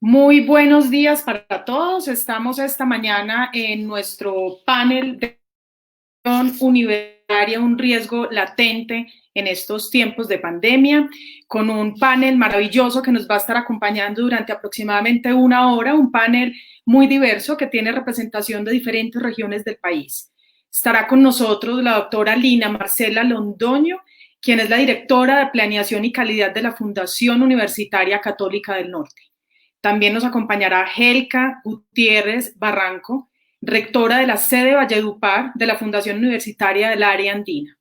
Muy buenos días para todos. Estamos esta mañana en nuestro panel de universitaria, un riesgo latente en estos tiempos de pandemia, con un panel maravilloso que nos va a estar acompañando durante aproximadamente una hora, un panel muy diverso que tiene representación de diferentes regiones del país. Estará con nosotros la doctora Lina Marcela Londoño, quien es la directora de Planeación y Calidad de la Fundación Universitaria Católica del Norte. También nos acompañará Helka Gutiérrez Barranco, rectora de la sede Valledupar de la Fundación Universitaria del Área Andina.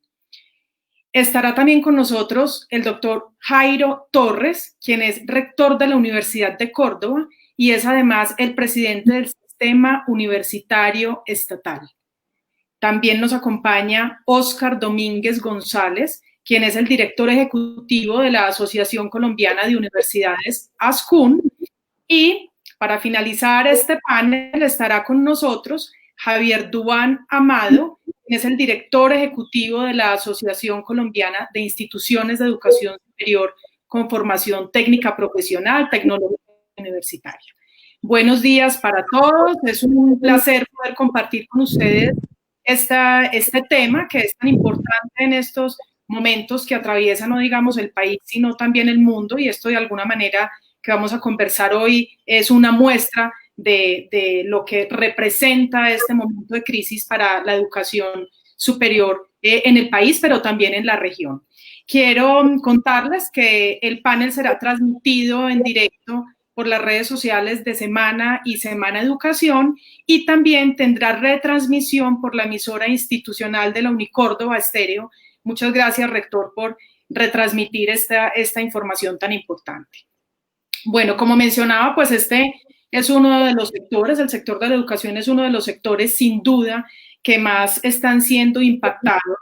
Estará también con nosotros el doctor Jairo Torres, quien es rector de la Universidad de Córdoba y es además el presidente del Sistema Universitario Estatal. También nos acompaña Óscar Domínguez González, quien es el director ejecutivo de la Asociación Colombiana de Universidades, ASCUN, y para finalizar este panel estará con nosotros Javier Duván Amado, quien es el director ejecutivo de la Asociación Colombiana de Instituciones de Educación Superior con formación técnica profesional, tecnológica universitaria. Buenos días para todos, es un placer poder compartir con ustedes este tema que es tan importante en estos momentos que atraviesan no digamos el país, sino también el mundo, y esto de alguna manera que vamos a conversar hoy es una muestra de lo que representa este momento de crisis para la educación superior en el país, pero también en la región. Quiero contarles que el panel será transmitido en directo por las redes sociales de Semana y Semana Educación y también tendrá retransmisión por la emisora institucional de la Unicórdoba Estéreo. Muchas gracias, rector, por retransmitir esta información tan importante. Bueno, como mencionaba, pues este es uno de los sectores, el sector de la educación es uno de los sectores sin duda que más están siendo impactados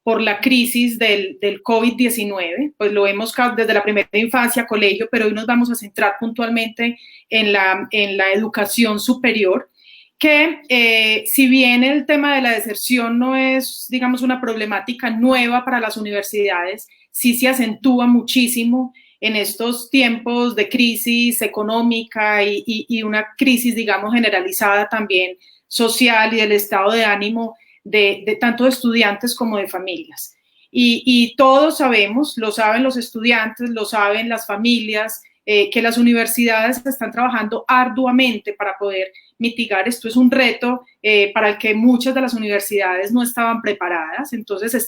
por la crisis del COVID-19, pues lo vemos desde la primera infancia, colegio, pero hoy nos vamos a centrar puntualmente en la educación superior, que si bien el tema de la deserción no es, digamos, una problemática nueva para las universidades, sí se acentúa muchísimo en estos tiempos de crisis económica y una crisis, digamos, generalizada también social y del estado de ánimo de tanto de estudiantes como de familias. Y todos sabemos, lo saben los estudiantes, lo saben las familias, que las universidades están trabajando arduamente para poder mitigar. Esto es un reto para el que muchas de las universidades no estaban preparadas, entonces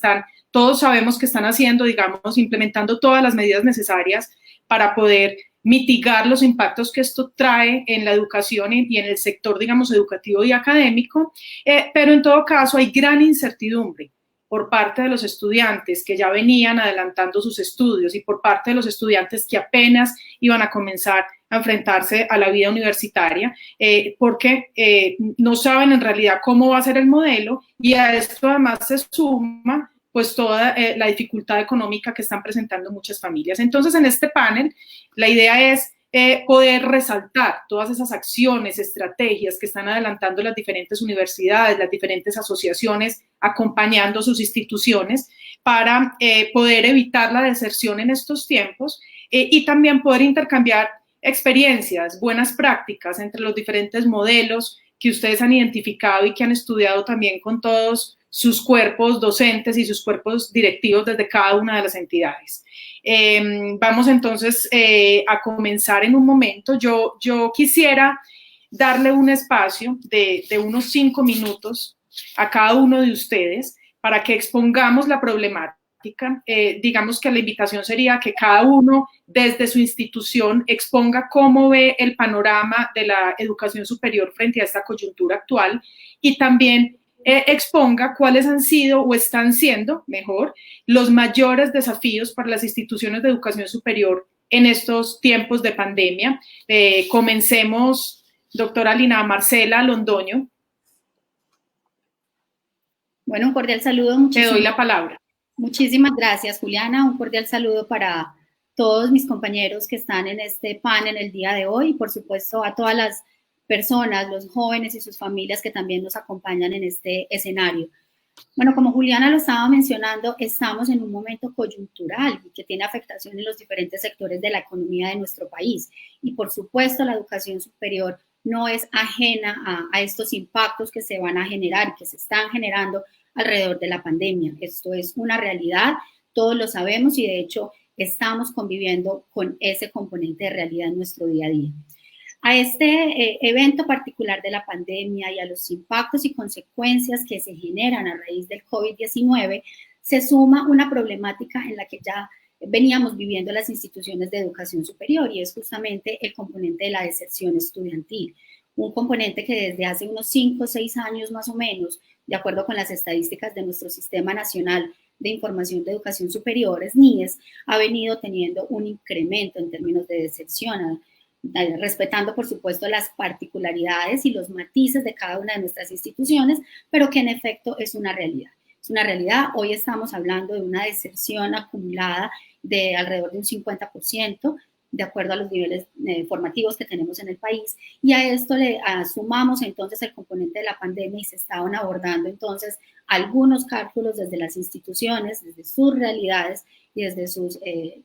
todos sabemos que están haciendo, digamos, implementando todas las medidas necesarias para poder mitigar los impactos que esto trae en la educación y en el sector, digamos, educativo y académico, pero en todo caso hay gran incertidumbre por parte de los estudiantes que ya venían adelantando sus estudios y por parte de los estudiantes que apenas iban a comenzar a enfrentarse a la vida universitaria, porque no saben en realidad cómo va a ser el modelo y a esto además se suma pues toda la dificultad económica que están presentando muchas familias. Entonces, en este panel, la idea es poder resaltar todas esas acciones, estrategias que están adelantando las diferentes universidades, las diferentes asociaciones, acompañando sus instituciones para poder evitar la deserción en estos tiempos y también poder intercambiar experiencias, buenas prácticas entre los diferentes modelos que ustedes han identificado y que han estudiado también con todos sus cuerpos docentes y sus cuerpos directivos desde cada una de las entidades. Vamos entonces a comenzar en un momento. Yo quisiera darle un espacio de unos 5 minutos a cada uno de ustedes para que expongamos la problemática. Digamos que la invitación sería que cada uno desde su institución exponga cómo ve el panorama de la educación superior frente a esta coyuntura actual y también exponga cuáles han sido o están siendo, mejor, los mayores desafíos para las instituciones de educación superior en estos tiempos de pandemia. Comencemos, doctora Lina Marcela Londoño. Bueno, un cordial saludo. Te doy la palabra. Muchísimas gracias, Juliana. Un cordial saludo para todos mis compañeros que están en este panel el día de hoy y, por supuesto, a todas las personas, los jóvenes y sus familias que también nos acompañan en este escenario. Bueno, como Juliana lo estaba mencionando, estamos en un momento coyuntural y que tiene afectación en los diferentes sectores de la economía de nuestro país. Y por supuesto, la educación superior no es ajena a estos impactos que se van a generar y que se están generando alrededor de la pandemia. Esto es una realidad, todos lo sabemos y de hecho estamos conviviendo con ese componente de realidad en nuestro día a día. A este evento particular de la pandemia y a los impactos y consecuencias que se generan a raíz del COVID-19, se suma una problemática en la que ya veníamos viviendo las instituciones de educación superior y es justamente el componente de la deserción estudiantil, un componente que desde hace unos 5 o 6 años más o menos, de acuerdo con las estadísticas de nuestro Sistema Nacional de Información de Educación Superior, SNIES, ha venido teniendo un incremento en términos de deserción, respetando por supuesto las particularidades y los matices de cada una de nuestras instituciones, pero que en efecto es una realidad. Es una realidad, hoy estamos hablando de una deserción acumulada de alrededor de un 50%, de acuerdo a los niveles formativos que tenemos en el país, y a esto le sumamos entonces el componente de la pandemia y se estaban abordando entonces algunos cálculos desde las instituciones, desde sus realidades y desde sus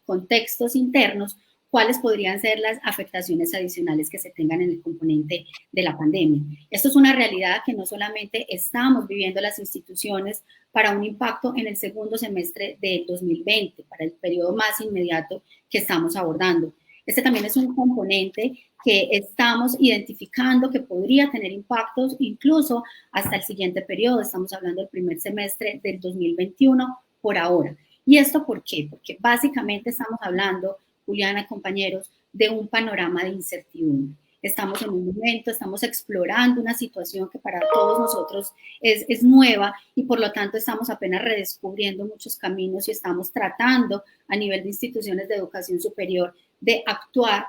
contextos internos, cuáles podrían ser las afectaciones adicionales que se tengan en el componente de la pandemia. Esto es una realidad que no solamente estamos viviendo las instituciones para un impacto en el segundo semestre del 2020, para el periodo más inmediato que estamos abordando. Este también es un componente que estamos identificando que podría tener impactos incluso hasta el siguiente periodo. Estamos hablando del primer semestre del 2021 por ahora. ¿Y esto por qué? Porque básicamente estamos hablando, Juliana, compañeros, de un panorama de incertidumbre. Estamos en un momento, estamos explorando una situación que para todos nosotros es nueva y por lo tanto estamos apenas redescubriendo muchos caminos y estamos tratando a nivel de instituciones de educación superior de actuar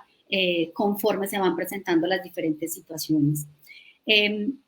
conforme se van presentando las diferentes situaciones.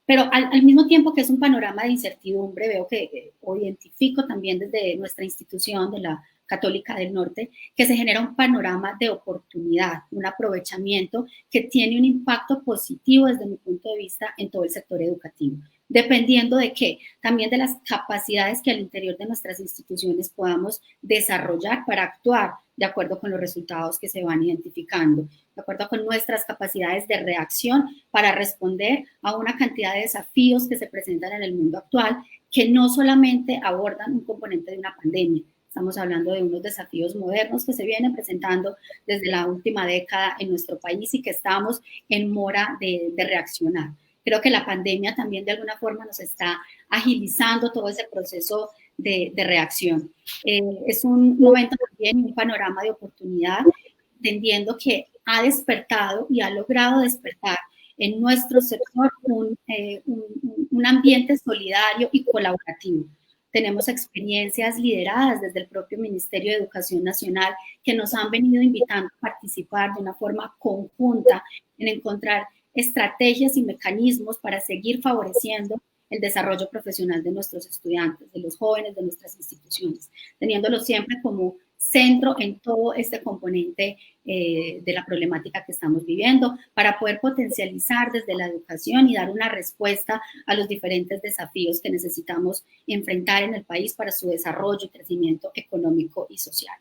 Pero al mismo tiempo que es un panorama de incertidumbre, veo que o identifico también desde nuestra institución de la Católica del Norte, que se genera un panorama de oportunidad, un aprovechamiento que tiene un impacto positivo desde mi punto de vista en todo el sector educativo. ¿Dependiendo de qué? También de las capacidades que al interior de nuestras instituciones podamos desarrollar para actuar de acuerdo con los resultados que se van identificando, de acuerdo con nuestras capacidades de reacción para responder a una cantidad de desafíos que se presentan en el mundo actual, que no solamente abordan un componente de una pandemia. Estamos hablando de unos desafíos modernos que se vienen presentando desde la última década en nuestro país y que estamos en mora de reaccionar. Creo que la pandemia también de alguna forma nos está agilizando todo ese proceso de reacción. Es un momento también, un panorama de oportunidad, entendiendo que ha despertado y ha logrado despertar en nuestro sector un ambiente solidario y colaborativo. Tenemos experiencias lideradas desde el propio Ministerio de Educación Nacional que nos han venido invitando a participar de una forma conjunta en encontrar estrategias y mecanismos para seguir favoreciendo el desarrollo profesional de nuestros estudiantes, de los jóvenes, de nuestras instituciones, teniéndolo siempre como centro en todo este componente de la problemática que estamos viviendo para poder potencializar desde la educación y dar una respuesta a los diferentes desafíos que necesitamos enfrentar en el país para su desarrollo y crecimiento económico y social.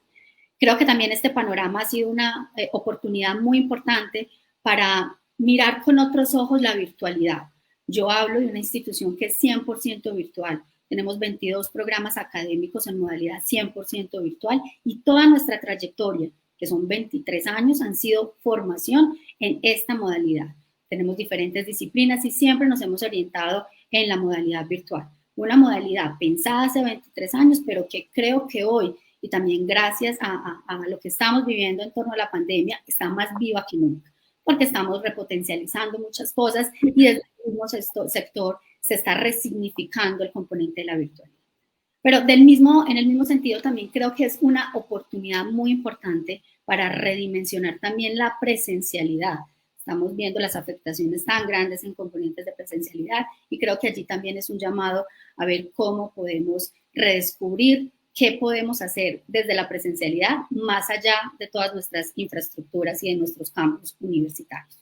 Creo que también este panorama ha sido una oportunidad muy importante para mirar con otros ojos la virtualidad. Yo hablo de una institución que es 100% virtual. Tenemos 22 programas académicos en modalidad 100% virtual y toda nuestra trayectoria, que son 23 años, han sido formación en esta modalidad. Tenemos diferentes disciplinas y siempre nos hemos orientado en la modalidad virtual. Una modalidad pensada hace 23 años, pero que creo que hoy, y también gracias a lo que estamos viviendo en torno a la pandemia, está más viva que nunca, porque estamos repotencializando muchas cosas y desde el mismo sector se está resignificando el componente de la virtualidad. Pero en el mismo sentido también creo que es una oportunidad muy importante para redimensionar también la presencialidad. Estamos viendo las afectaciones tan grandes en componentes de presencialidad y creo que allí también es un llamado a ver cómo podemos redescubrir qué podemos hacer desde la presencialidad más allá de todas nuestras infraestructuras y de nuestros campus universitarios.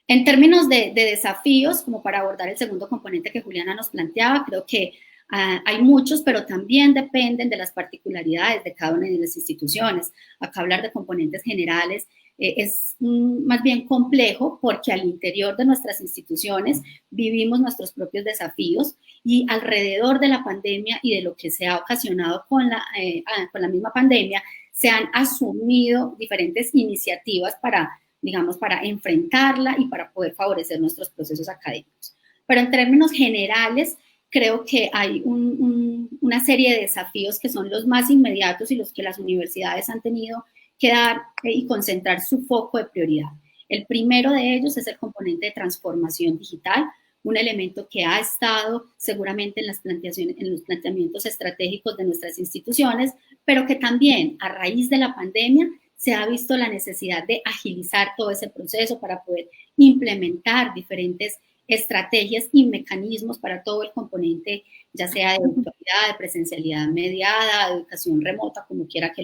En términos de desafíos, como para abordar el segundo componente que Juliana nos planteaba, creo que Hay muchos, pero también dependen de las particularidades de cada una de las instituciones. Acá hablar de componentes generales es más bien complejo porque al interior de nuestras instituciones vivimos nuestros propios desafíos y alrededor de la pandemia y de lo que se ha ocasionado con la misma pandemia, se han asumido diferentes iniciativas para, digamos, para enfrentarla y para poder favorecer nuestros procesos académicos. Pero en términos generales, creo que hay una serie de desafíos que son los más inmediatos y los que las universidades han tenido que dar y concentrar su foco de prioridad. El primero de ellos es el componente de transformación digital, un elemento que ha estado seguramente en los planteamientos estratégicos de nuestras instituciones, pero que también a raíz de la pandemia se ha visto la necesidad de agilizar todo ese proceso para poder implementar diferentes estrategias y mecanismos para todo el componente, ya sea de virtualidad, de presencialidad mediada, de educación remota, como quiera que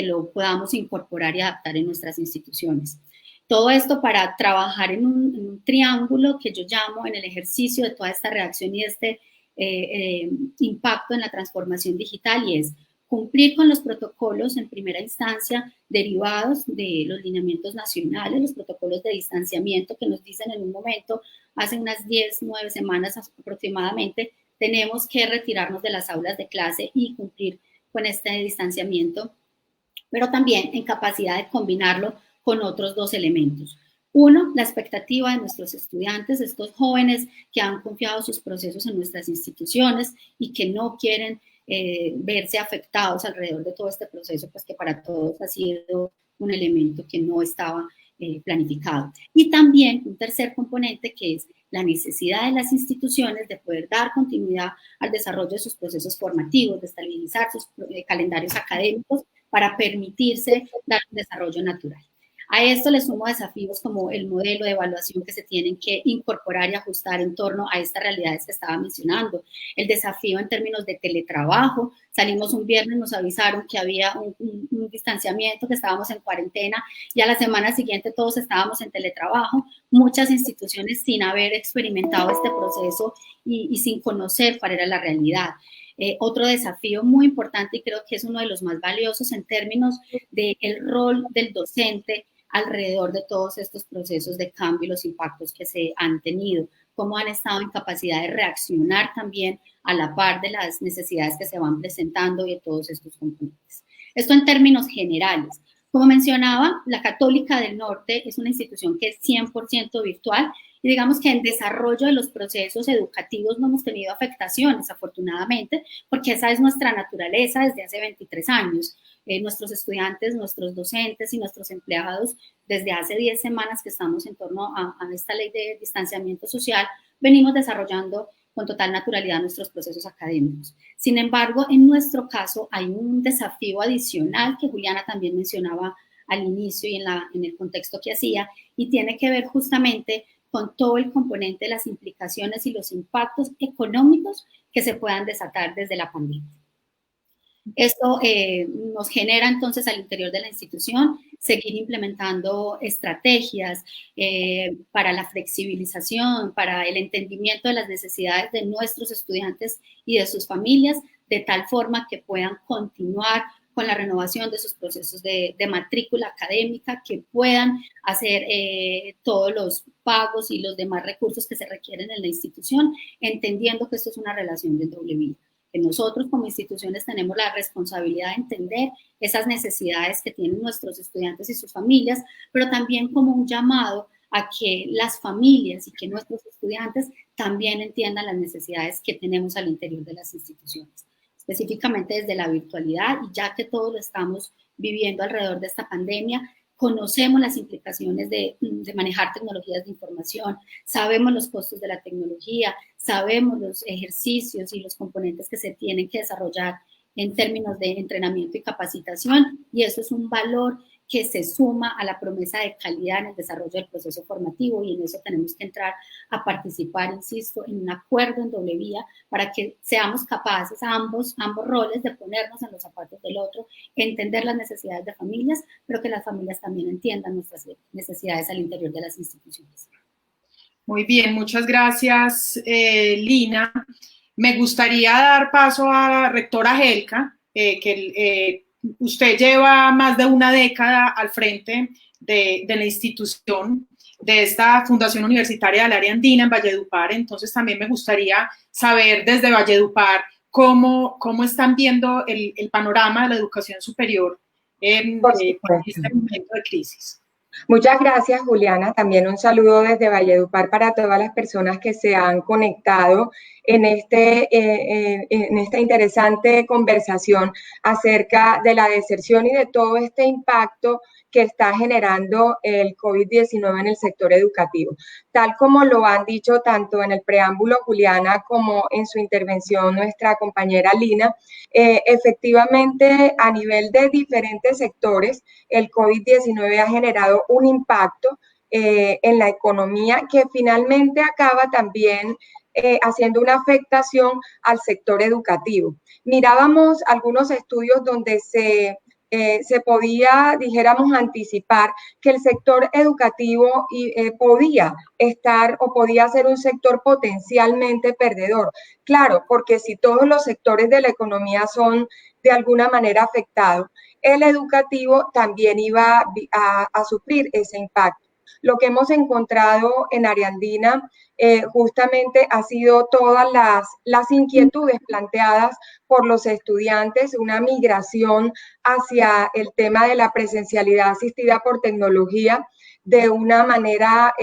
lo podamos incorporar y adaptar en nuestras instituciones. Todo esto para trabajar en un triángulo que yo llamo en el ejercicio de toda esta reacción y este impacto en la transformación digital, y es cumplir con los protocolos en primera instancia derivados de los lineamientos nacionales, los protocolos de distanciamiento que nos dicen en un momento, hace unas 10, 9 semanas aproximadamente, tenemos que retirarnos de las aulas de clase y cumplir con este distanciamiento, pero también en capacidad de combinarlo con otros dos elementos. Uno, la expectativa de nuestros estudiantes, estos jóvenes que han confiado sus procesos en nuestras instituciones y que no quieren verse afectados alrededor de todo este proceso, pues que para todos ha sido un elemento que no estaba planificado. Y también un tercer componente que es la necesidad de las instituciones de poder dar continuidad al desarrollo de sus procesos formativos, de estabilizar sus calendarios académicos para permitirse dar un desarrollo natural. A esto le sumo desafíos como el modelo de evaluación que se tienen que incorporar y ajustar en torno a estas realidades que estaba mencionando. El desafío en términos de teletrabajo. Salimos un viernes, nos avisaron que había un distanciamiento, que estábamos en cuarentena, y a la semana siguiente todos estábamos en teletrabajo. Muchas instituciones sin haber experimentado este proceso y sin conocer cuál era la realidad. Otro desafío muy importante, y creo que es uno de los más valiosos en términos del rol del docente alrededor de todos estos procesos de cambio y los impactos que se han tenido, cómo han estado en capacidad de reaccionar también a la par de las necesidades que se van presentando y de todos estos componentes. Esto en términos generales. Como mencionaba, la Católica del Norte es una institución que es 100% virtual y digamos que en desarrollo de los procesos educativos no hemos tenido afectaciones, afortunadamente, porque esa es nuestra naturaleza desde hace 23 años. Nuestros estudiantes, nuestros docentes y nuestros empleados, desde hace 10 semanas que estamos en torno a esta ley de distanciamiento social, venimos desarrollando con total naturalidad nuestros procesos académicos. Sin embargo, en nuestro caso hay un desafío adicional que Juliana también mencionaba al inicio y en el contexto que hacía, y tiene que ver justamente con todo el componente de las implicaciones y los impactos económicos que se puedan desatar desde la pandemia. Esto nos genera entonces al interior de la institución seguir implementando estrategias para la flexibilización, para el entendimiento de las necesidades de nuestros estudiantes y de sus familias, de tal forma que puedan continuar con la renovación de sus procesos de matrícula académica, que puedan hacer todos los pagos y los demás recursos que se requieren en la institución, entendiendo que esto es una relación de doble vía. Que nosotros como instituciones tenemos la responsabilidad de entender esas necesidades que tienen nuestros estudiantes y sus familias, pero también como un llamado a que las familias y que nuestros estudiantes también entiendan las necesidades que tenemos al interior de las instituciones, específicamente desde la virtualidad, y ya que todos lo estamos viviendo alrededor de esta pandemia, conocemos las implicaciones de manejar tecnologías de información, sabemos los costos de la tecnología, sabemos los ejercicios y los componentes que se tienen que desarrollar en términos de entrenamiento y capacitación, y eso es un valor que se suma a la promesa de calidad en el desarrollo del proceso formativo, y en eso tenemos que entrar a participar, insisto, en un acuerdo en doble vía para que seamos capaces ambos roles de ponernos en los zapatos del otro, entender las necesidades de familias, pero que las familias también entiendan nuestras necesidades al interior de las instituciones. Muy bien, muchas gracias, Lina. Me gustaría dar paso a la rectora Helka, usted lleva más de una década al frente de la institución, de esta Fundación Universitaria del Área Andina en Valledupar. Entonces también me gustaría saber desde Valledupar cómo están viendo el panorama de la educación superior en este momento de crisis. Muchas gracias, Juliana. También un saludo desde Valledupar para todas las personas que se han conectado en esta interesante conversación acerca de la deserción y de todo este impacto que está generando el COVID-19 en el sector educativo. Tal como lo han dicho tanto en el preámbulo Juliana como en su intervención nuestra compañera Lina, efectivamente a nivel de diferentes sectores, el COVID-19 ha generado un impacto en la economía que finalmente acaba también haciendo una afectación al sector educativo. Mirábamos algunos estudios donde se podía, dijéramos, anticipar que el sector educativo podía estar o podía ser un sector potencialmente perdedor. Claro, porque si todos los sectores de la economía son de alguna manera afectados, el educativo también iba a sufrir ese impacto. Lo que hemos encontrado en Área Andina justamente ha sido todas las inquietudes planteadas por los estudiantes, una migración hacia el tema de la presencialidad asistida por tecnología de una manera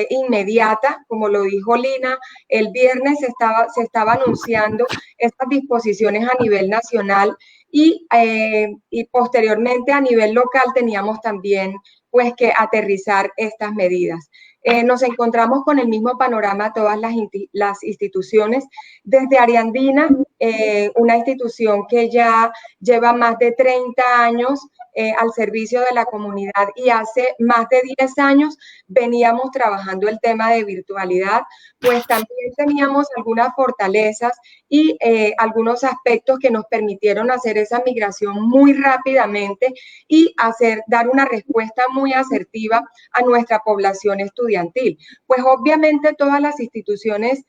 inmediata, como lo dijo Lina. El viernes se estaba anunciando estas disposiciones a nivel nacional y posteriormente a nivel local teníamos también pues que aterrizar estas medidas. Nos encontramos con el mismo panorama todas las instituciones, desde Área Andina, una institución que ya lleva más de 30 años al servicio de la comunidad y hace más de 10 años veníamos trabajando el tema de virtualidad, pues también teníamos algunas fortalezas y algunos aspectos que nos permitieron hacer esa migración muy rápidamente y dar una respuesta muy asertiva a nuestra población estudiantil. Pues obviamente todas las instituciones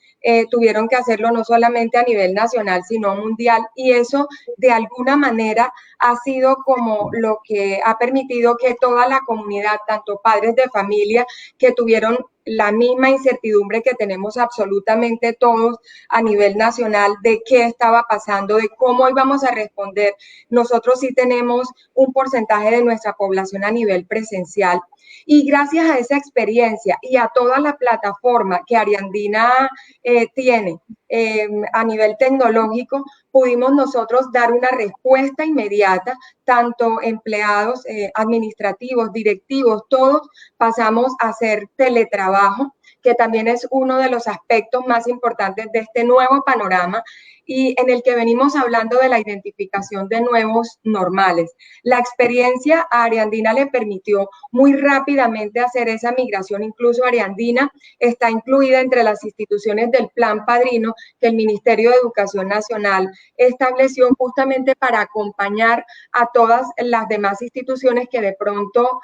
tuvieron que hacerlo no solamente a nivel nacional, sino mundial, y eso de alguna manera ha sido como lo que ha permitido que toda la comunidad, tanto padres de familia que tuvieron la misma incertidumbre que tenemos absolutamente todos a nivel nacional de qué estaba pasando, de cómo íbamos a responder. Nosotros sí tenemos un porcentaje de nuestra población a nivel presencial y gracias a esa experiencia y a toda la plataforma que Área Andina tiene a nivel tecnológico, pudimos nosotros dar una respuesta inmediata, tanto empleados administrativos, directivos, todos pasamos a hacer teletrabajo, que también es uno de los aspectos más importantes de este nuevo panorama y en el que venimos hablando de la identificación de nuevos normales. La experiencia a Área Andina le permitió muy rápidamente hacer esa migración, incluso Área Andina está incluida entre las instituciones del Plan Padrino que el Ministerio de Educación Nacional estableció justamente para acompañar a todas las demás instituciones que de pronto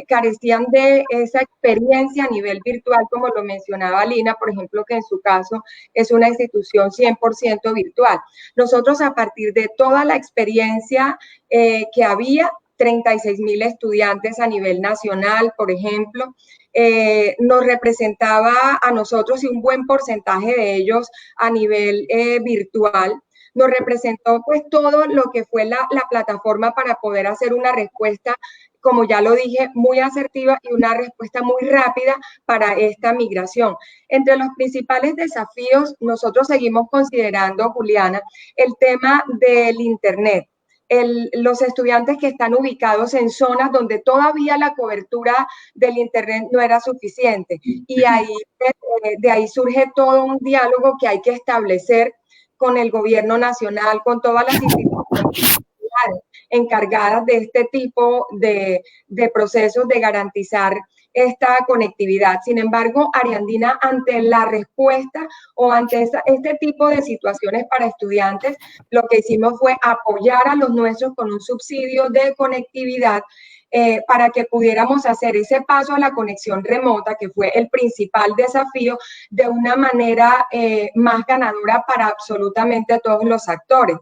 carecían de esa experiencia a nivel virtual, como lo mencionaba Lina, por ejemplo, que en su caso es una institución 100% virtual. Nosotros, a partir de toda la experiencia que había, 36,000 estudiantes a nivel nacional, por ejemplo, nos representaba a nosotros y un buen porcentaje de ellos a nivel virtual. Nos representó pues todo lo que fue la plataforma para poder hacer una respuesta, como ya lo dije, muy asertiva y una respuesta muy rápida para esta migración. Entre los principales desafíos, nosotros seguimos considerando, Juliana, el tema del Internet. Los estudiantes que están ubicados en zonas donde todavía la cobertura del Internet no era suficiente. Y ahí, de ahí surge todo un diálogo que hay que establecer con el gobierno nacional, con todas las instituciones encargadas de este tipo de procesos de garantizar esta conectividad. Sin embargo, Área Andina, ante la respuesta o ante este tipo de situaciones para estudiantes, lo que hicimos fue apoyar a los nuestros con un subsidio de conectividad para que pudiéramos hacer ese paso a la conexión remota, que fue el principal desafío, de una manera más ganadora para absolutamente todos los actores.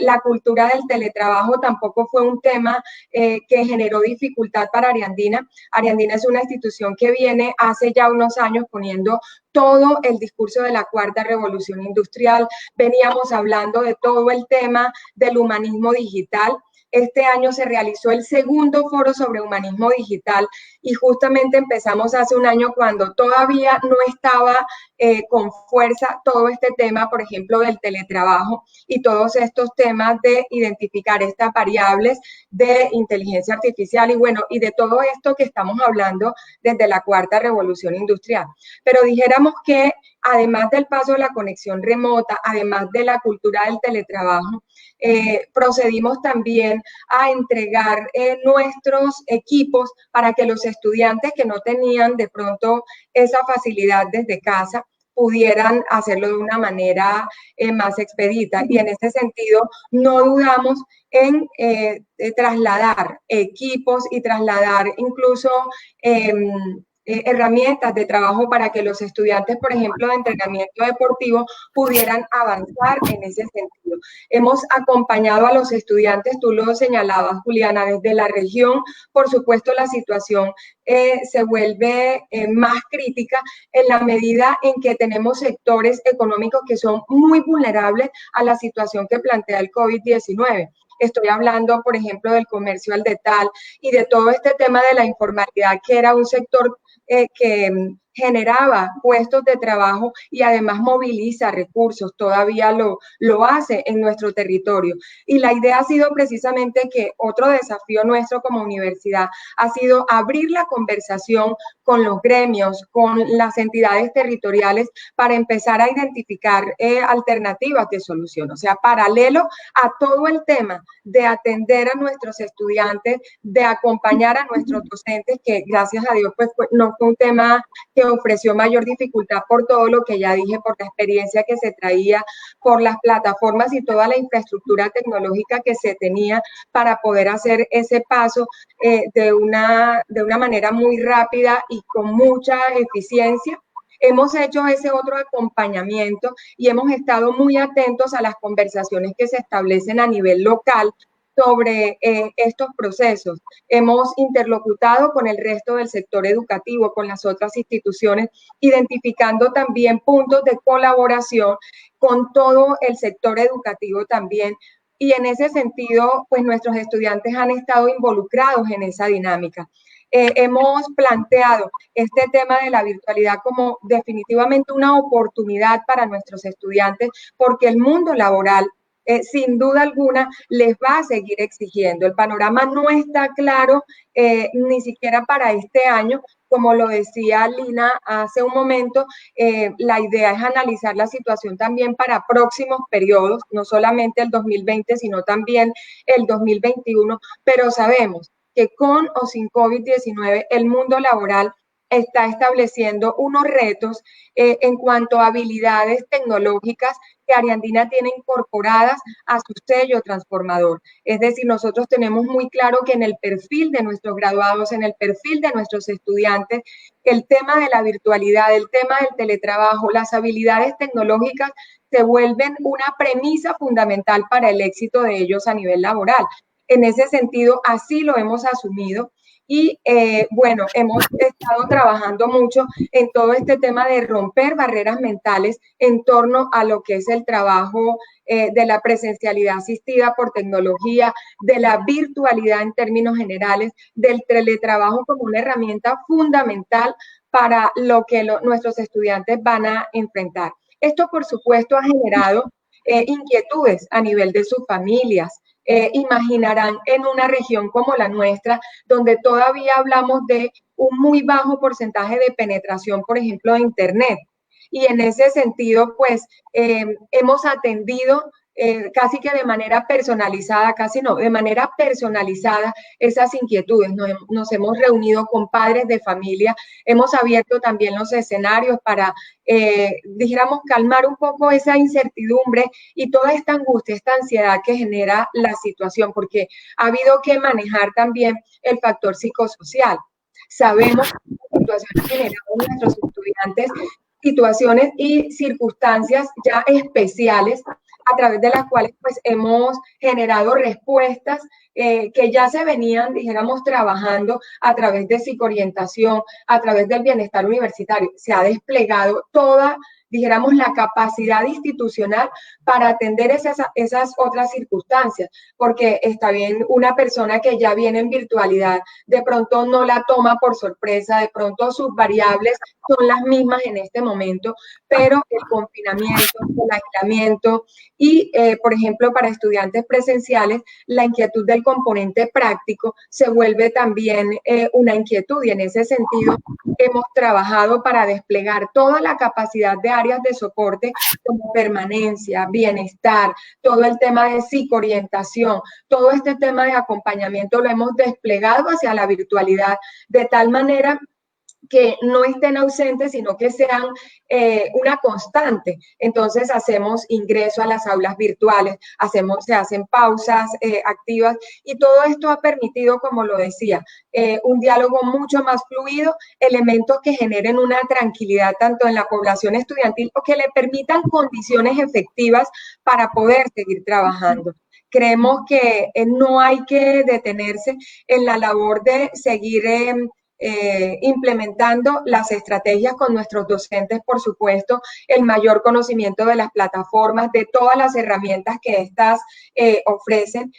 La cultura del teletrabajo tampoco fue un tema que generó dificultad para Ariandina. Ariandina es una institución que viene hace ya unos años poniendo todo el discurso de la cuarta revolución industrial. Veníamos hablando de todo el tema del humanismo digital. Este año se realizó el segundo foro sobre humanismo digital y justamente empezamos hace un año cuando todavía no estaba con fuerza todo este tema, por ejemplo, del teletrabajo y todos estos temas de identificar estas variables de inteligencia artificial y bueno, y de todo esto que estamos hablando desde la cuarta revolución industrial. Pero dijéramos que además del paso de la conexión remota, además de la cultura del teletrabajo, procedimos también a entregar nuestros equipos para que los estudiantes que no tenían de pronto esa facilidad desde casa pudieran hacerlo de una manera más expedita. Y en ese sentido, no dudamos en trasladar equipos y trasladar incluso herramientas de trabajo para que los estudiantes, por ejemplo, de entrenamiento deportivo, pudieran avanzar en ese sentido. Hemos acompañado a los estudiantes, tú lo señalabas, Juliana, desde la región. Por supuesto, la situación se vuelve más crítica en la medida en que tenemos sectores económicos que son muy vulnerables a la situación que plantea el COVID-19. Estoy hablando, por ejemplo, del comercio al detalle y de todo este tema de la informalidad, que era un sector que generaba puestos de trabajo y además moviliza recursos, todavía lo hace en nuestro territorio. Y la idea ha sido precisamente que otro desafío nuestro como universidad ha sido abrir la conversación con los gremios, con las entidades territoriales para empezar a identificar alternativas de solución. O sea, paralelo a todo el tema de atender a nuestros estudiantes, de acompañar a nuestros docentes, que gracias a Dios pues no fue un tema que ofreció mayor dificultad por todo lo que ya dije, por la experiencia que se traía, por las plataformas y toda la infraestructura tecnológica que se tenía para poder hacer ese paso de una manera muy rápida y con mucha eficiencia. Hemos hecho ese otro acompañamiento y hemos estado muy atentos a las conversaciones que se establecen a nivel local sobre estos procesos. Hemos interlocutado con el resto del sector educativo, con las otras instituciones, identificando también puntos de colaboración con todo el sector educativo también. Y en ese sentido, pues nuestros estudiantes han estado involucrados en esa dinámica. Hemos planteado este tema de la virtualidad como definitivamente una oportunidad para nuestros estudiantes, porque el mundo laboral sin duda alguna les va a seguir exigiendo. El panorama no está claro ni siquiera para este año. Como lo decía Lina hace un momento, la idea es analizar la situación también para próximos periodos, no solamente el 2020, sino también el 2021, pero sabemos que con o sin COVID-19 el mundo laboral está estableciendo unos retos en cuanto a habilidades tecnológicas que Ariandina tiene incorporadas a su sello transformador. Es decir, nosotros tenemos muy claro que en el perfil de nuestros graduados, en el perfil de nuestros estudiantes, el tema de la virtualidad, el tema del teletrabajo, las habilidades tecnológicas se vuelven una premisa fundamental para el éxito de ellos a nivel laboral. En ese sentido, así lo hemos asumido. Y bueno, hemos estado trabajando mucho en todo este tema de romper barreras mentales en torno a lo que es el trabajo de la presencialidad asistida por tecnología, de la virtualidad en términos generales, del teletrabajo como una herramienta fundamental para lo que nuestros estudiantes van a enfrentar. Esto, por supuesto, ha generado inquietudes a nivel de sus familias. Imaginarán en una región como la nuestra, donde todavía hablamos de un muy bajo porcentaje de penetración, por ejemplo, de Internet. Y en ese sentido, pues, hemos atendido casi que de manera personalizada, casi no, de manera personalizada esas inquietudes. Nos hemos reunido con padres de familia, hemos abierto también los escenarios para, dijéramos, calmar un poco esa incertidumbre y toda esta angustia, esta ansiedad que genera la situación, porque ha habido que manejar también el factor psicosocial. Sabemos que la situación ha generado en nuestros estudiantes situaciones y circunstancias ya especiales a través de las cuales pues hemos generado respuestas que ya se venían, dijéramos, trabajando a través de psicoorientación, a través del bienestar universitario. Se ha desplegado toda, dijéramos, la capacidad institucional para atender esas otras circunstancias, porque está bien, una persona que ya viene en virtualidad, de pronto no la toma por sorpresa, de pronto sus variables son las mismas en este momento, pero el confinamiento, el aislamiento y, por ejemplo, para estudiantes presenciales, la inquietud del componente práctico se vuelve también una inquietud, y en ese sentido hemos trabajado para desplegar toda la capacidad de áreas de soporte como permanencia, bienestar, todo el tema de psicoorientación, todo este tema de acompañamiento lo hemos desplegado hacia la virtualidad de tal manera que no estén ausentes, sino que sean una constante. Entonces hacemos ingreso a las aulas virtuales, se hacen pausas activas, y todo esto ha permitido, como lo decía, un diálogo mucho más fluido, elementos que generen una tranquilidad tanto en la población estudiantil o que le permitan condiciones efectivas para poder seguir trabajando. Creemos que no hay que detenerse en la labor de seguir implementando las estrategias con nuestros docentes, por supuesto, el mayor conocimiento de las plataformas, de todas las herramientas que éstas ofrecen.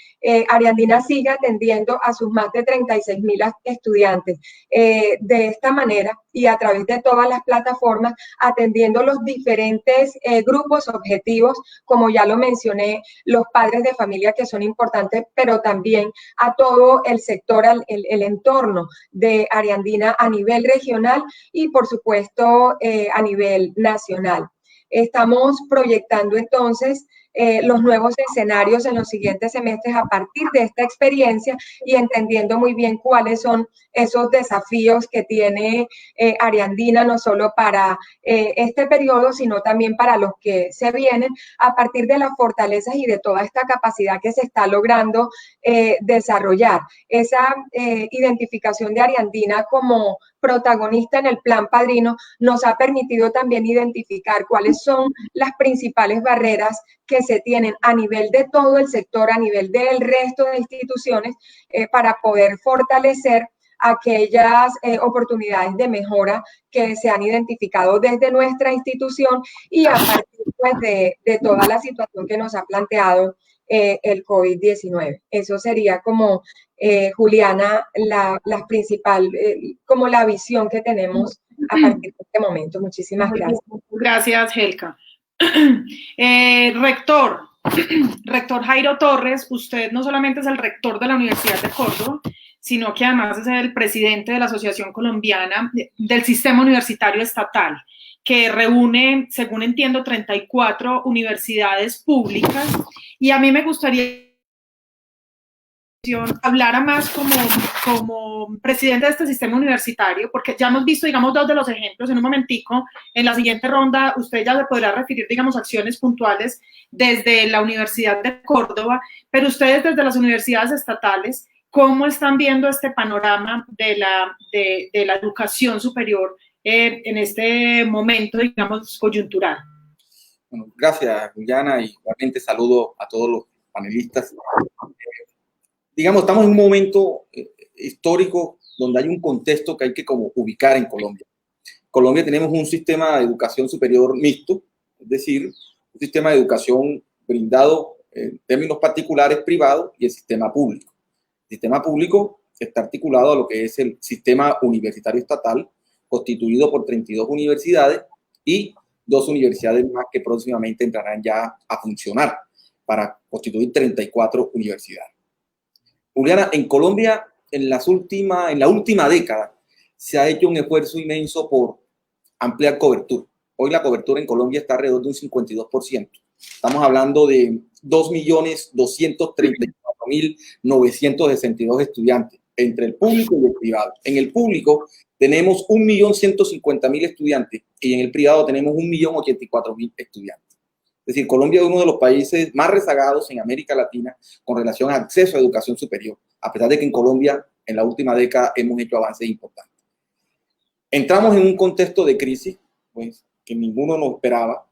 Ariandina sigue atendiendo a sus más de 36,000 estudiantes de esta manera y a través de todas las plataformas, atendiendo los diferentes grupos objetivos, como ya lo mencioné, los padres de familia, que son importantes, pero también a todo el sector, el entorno de Ariandina a nivel regional y, por supuesto, a nivel nacional. Estamos proyectando entonces los nuevos escenarios en los siguientes semestres a partir de esta experiencia y entendiendo muy bien cuáles son esos desafíos que tiene Ariandina, no solo para este periodo, sino también para los que se vienen, a partir de las fortalezas y de toda esta capacidad que se está logrando desarrollar. Esa identificación de Ariandina como protagonista en el Plan Padrino nos ha permitido también identificar cuáles son las principales barreras que se tienen a nivel de todo el sector, a nivel del resto de instituciones, para poder fortalecer aquellas oportunidades de mejora que se han identificado desde nuestra institución y a partir pues, de toda la situación que nos ha planteado el COVID-19. Eso sería como, Juliana, la principal, como la visión que tenemos a partir de este momento. Muchísimas gracias. Gracias, Helka. Rector Jairo Torres, usted no solamente es el rector de la Universidad de Córdoba, sino que además es el presidente de la Asociación Colombiana del Sistema Universitario Estatal, que reúne, según entiendo, 34 universidades públicas, y a mí me gustaría hablara más como presidente de este sistema universitario, porque ya hemos visto, digamos, dos de los ejemplos en un momentico. En la siguiente ronda usted ya se podrá referir, digamos, acciones puntuales desde la Universidad de Córdoba, pero ustedes desde las universidades estatales, ¿cómo están viendo este panorama de la educación superior en este momento, digamos, coyuntural? Bueno, gracias, Juliana, y igualmente saludo a todos los panelistas. Digamos, estamos en un momento histórico donde hay un contexto que hay que como ubicar en Colombia. En Colombia tenemos un sistema de educación superior mixto, es decir, un sistema de educación brindado en términos particulares privado y el sistema público. El sistema público está articulado a lo que es el sistema universitario estatal, constituido por 32 universidades y 2 universidades más que próximamente entrarán ya a funcionar para constituir 34 universidades. Juliana, en Colombia, en la última década, se ha hecho un esfuerzo inmenso por ampliar cobertura. Hoy la cobertura en Colombia está alrededor de un 52%. Estamos hablando de 2.234.962 estudiantes entre el público y el privado. En el público tenemos 1.150.000 estudiantes y en el privado tenemos 1.084.000 estudiantes. Es decir, Colombia es uno de los países más rezagados en América Latina con relación al acceso a educación superior, a pesar de que en Colombia en la última década hemos hecho avances importantes. Entramos en un contexto de crisis, pues, que ninguno nos esperaba,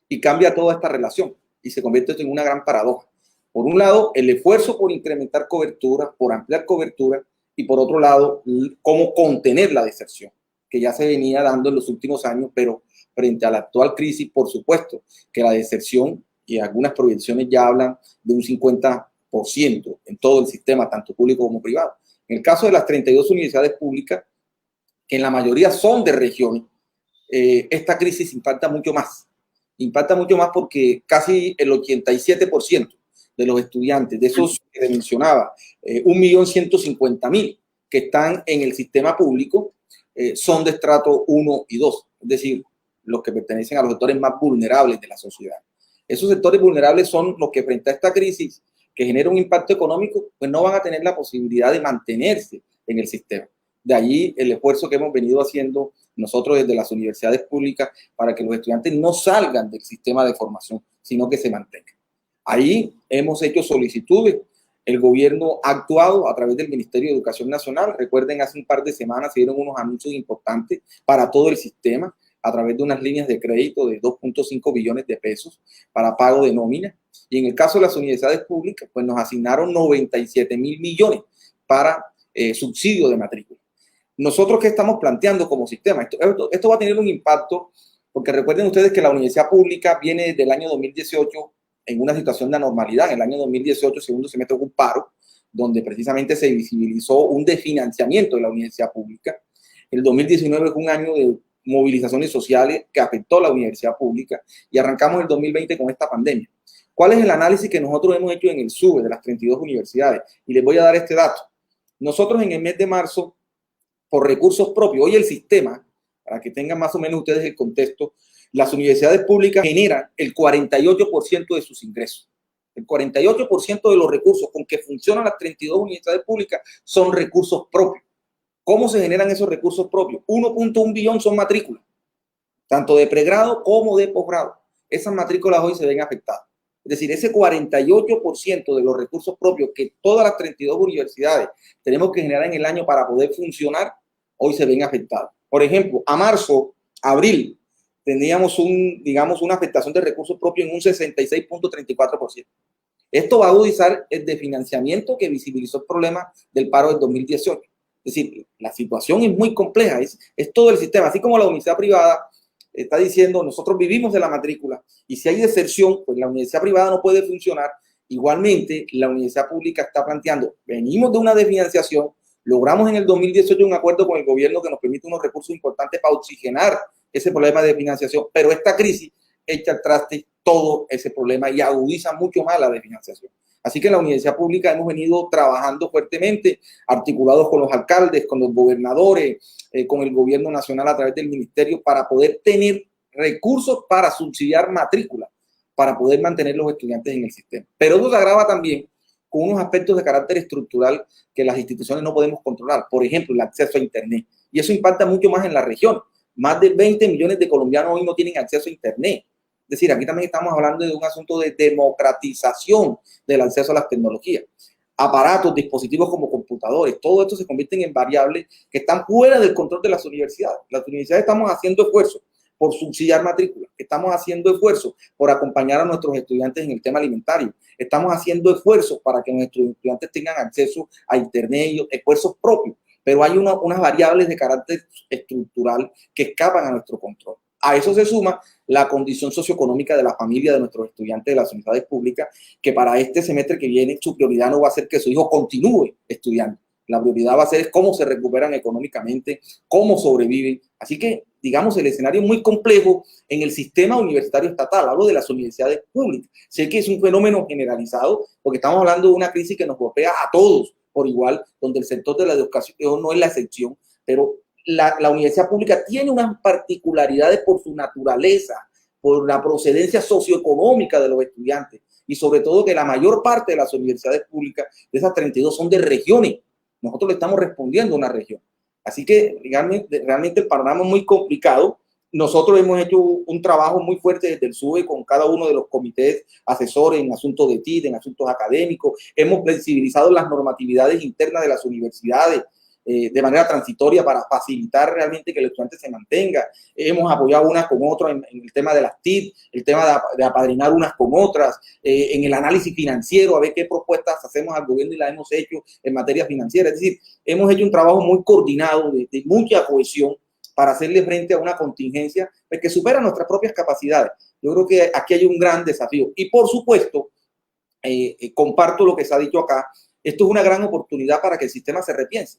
y cambia toda esta relación y se convierte en una gran paradoja. Por un lado, el esfuerzo por incrementar cobertura, por ampliar cobertura, y por otro lado, cómo contener la deserción, que ya se venía dando en los últimos años, pero frente a la actual crisis, por supuesto, que la deserción, y algunas proyecciones ya hablan de un 50% en todo el sistema, tanto público como privado. En el caso de las 32 universidades públicas, que en la mayoría son de regiones, esta crisis impacta mucho más. Impacta mucho más porque casi el 87% de los estudiantes, de esos que mencionaba, 1.150.000 que están en el sistema público, son de estrato 1 y 2, es decir, los que pertenecen a los sectores más vulnerables de la sociedad. Esos sectores vulnerables son los que frente a esta crisis que genera un impacto económico, pues no van a tener la posibilidad de mantenerse en el sistema. De allí el esfuerzo que hemos venido haciendo nosotros desde las universidades públicas para que los estudiantes no salgan del sistema de formación, sino que se mantengan. Ahí hemos hecho solicitudes. El gobierno ha actuado a través del Ministerio de Educación Nacional. Recuerden, hace un par de semanas se dieron unos anuncios importantes para todo el sistema a través de unas líneas de crédito de 2.5 billones de pesos para pago de nómina. Y en el caso de las universidades públicas, pues nos asignaron 97.000 millones para subsidio de matrícula. Nosotros, ¿qué estamos planteando como sistema? Esto va a tener un impacto, porque recuerden ustedes que la universidad pública viene desde el año 2018 en una situación de anormalidad. En el año 2018, segundo semestre, hubo un paro, donde precisamente se visibilizó un desfinanciamiento de la universidad pública. El 2019 fue un año de movilizaciones sociales que afectó a la universidad pública y arrancamos el 2020 con esta pandemia. ¿Cuál es el análisis que nosotros hemos hecho en el SUBE de las 32 universidades? Y les voy a dar este dato. Nosotros en el mes de marzo, por recursos propios, hoy el sistema, para que tengan más o menos ustedes el contexto, las universidades públicas generan el 48% de sus ingresos. El 48% de los recursos con que funcionan las 32 universidades públicas son recursos propios. ¿Cómo se generan esos recursos propios? 1.1 billón son matrículas, tanto de pregrado como de posgrado. Esas matrículas hoy se ven afectadas. Es decir, ese 48% de los recursos propios que todas las 32 universidades tenemos que generar en el año para poder funcionar, hoy se ven afectados. Por ejemplo, a marzo, abril, teníamos una afectación de recursos propios en un 66.34%. Esto va a agudizar el desfinanciamiento que visibilizó el problema del paro del 2018. Es decir, la situación es muy compleja, es todo el sistema. Así como la universidad privada está diciendo, nosotros vivimos de la matrícula y si hay deserción, pues la universidad privada no puede funcionar. Igualmente, la universidad pública está planteando, venimos de una desfinanciación, logramos en el 2018 un acuerdo con el gobierno que nos permite unos recursos importantes para oxigenar ese problema de financiación, pero esta crisis echa al traste todo ese problema y agudiza mucho más la desfinanciación. Así que en la universidad pública hemos venido trabajando fuertemente, articulados con los alcaldes, con los gobernadores, con el gobierno nacional a través del ministerio, para poder tener recursos para subsidiar matrícula, para poder mantener los estudiantes en el sistema. Pero eso se agrava también con unos aspectos de carácter estructural que las instituciones no podemos controlar. Por ejemplo, el acceso a Internet. Y eso impacta mucho más en la región. Más de 20 millones de colombianos hoy no tienen acceso a Internet. Es decir, aquí también estamos hablando de un asunto de democratización del acceso a las tecnologías. Aparatos, dispositivos como computadores, todo esto se convierten en variables que están fuera del control de las universidades. Las universidades estamos haciendo esfuerzos por subsidiar matrículas, estamos haciendo esfuerzos por acompañar a nuestros estudiantes en el tema alimentario, estamos haciendo esfuerzos para que nuestros estudiantes tengan acceso a Internet y esfuerzos propios, pero hay unas variables de carácter estructural que escapan a nuestro control. A eso se suma la condición socioeconómica de la familia de nuestros estudiantes de las universidades públicas, que para este semestre que viene su prioridad no va a ser que su hijo continúe estudiando. La prioridad va a ser cómo se recuperan económicamente, cómo sobreviven. Así que, digamos, el escenario es muy complejo en el sistema universitario estatal. Hablo de las universidades públicas. Sé que es un fenómeno generalizado porque estamos hablando de una crisis que nos golpea a todos por igual, donde el sector de la educación no es la excepción, pero la universidad pública tiene unas particularidades por su naturaleza, por la procedencia socioeconómica de los estudiantes y sobre todo que la mayor parte de las universidades públicas, de esas 32, son de regiones. Nosotros le estamos respondiendo a una región. Así que realmente el panorama es muy complicado. Nosotros hemos hecho un trabajo muy fuerte desde el SUBE con cada uno de los comités asesores en asuntos de TIC, en asuntos académicos. Hemos flexibilizado las normatividades internas de las universidades de manera transitoria para facilitar realmente que el estudiante se mantenga. Hemos apoyado unas con otras en el tema de las TIC, el tema de apadrinar unas con otras, en el análisis financiero, a ver qué propuestas hacemos al gobierno y las hemos hecho en materia financiera. Es decir, hemos hecho un trabajo muy coordinado, de mucha cohesión, para hacerle frente a una contingencia que supera nuestras propias capacidades. Yo creo que aquí hay un gran desafío. Y por supuesto, comparto lo que se ha dicho acá, esto es una gran oportunidad para que el sistema se repiense.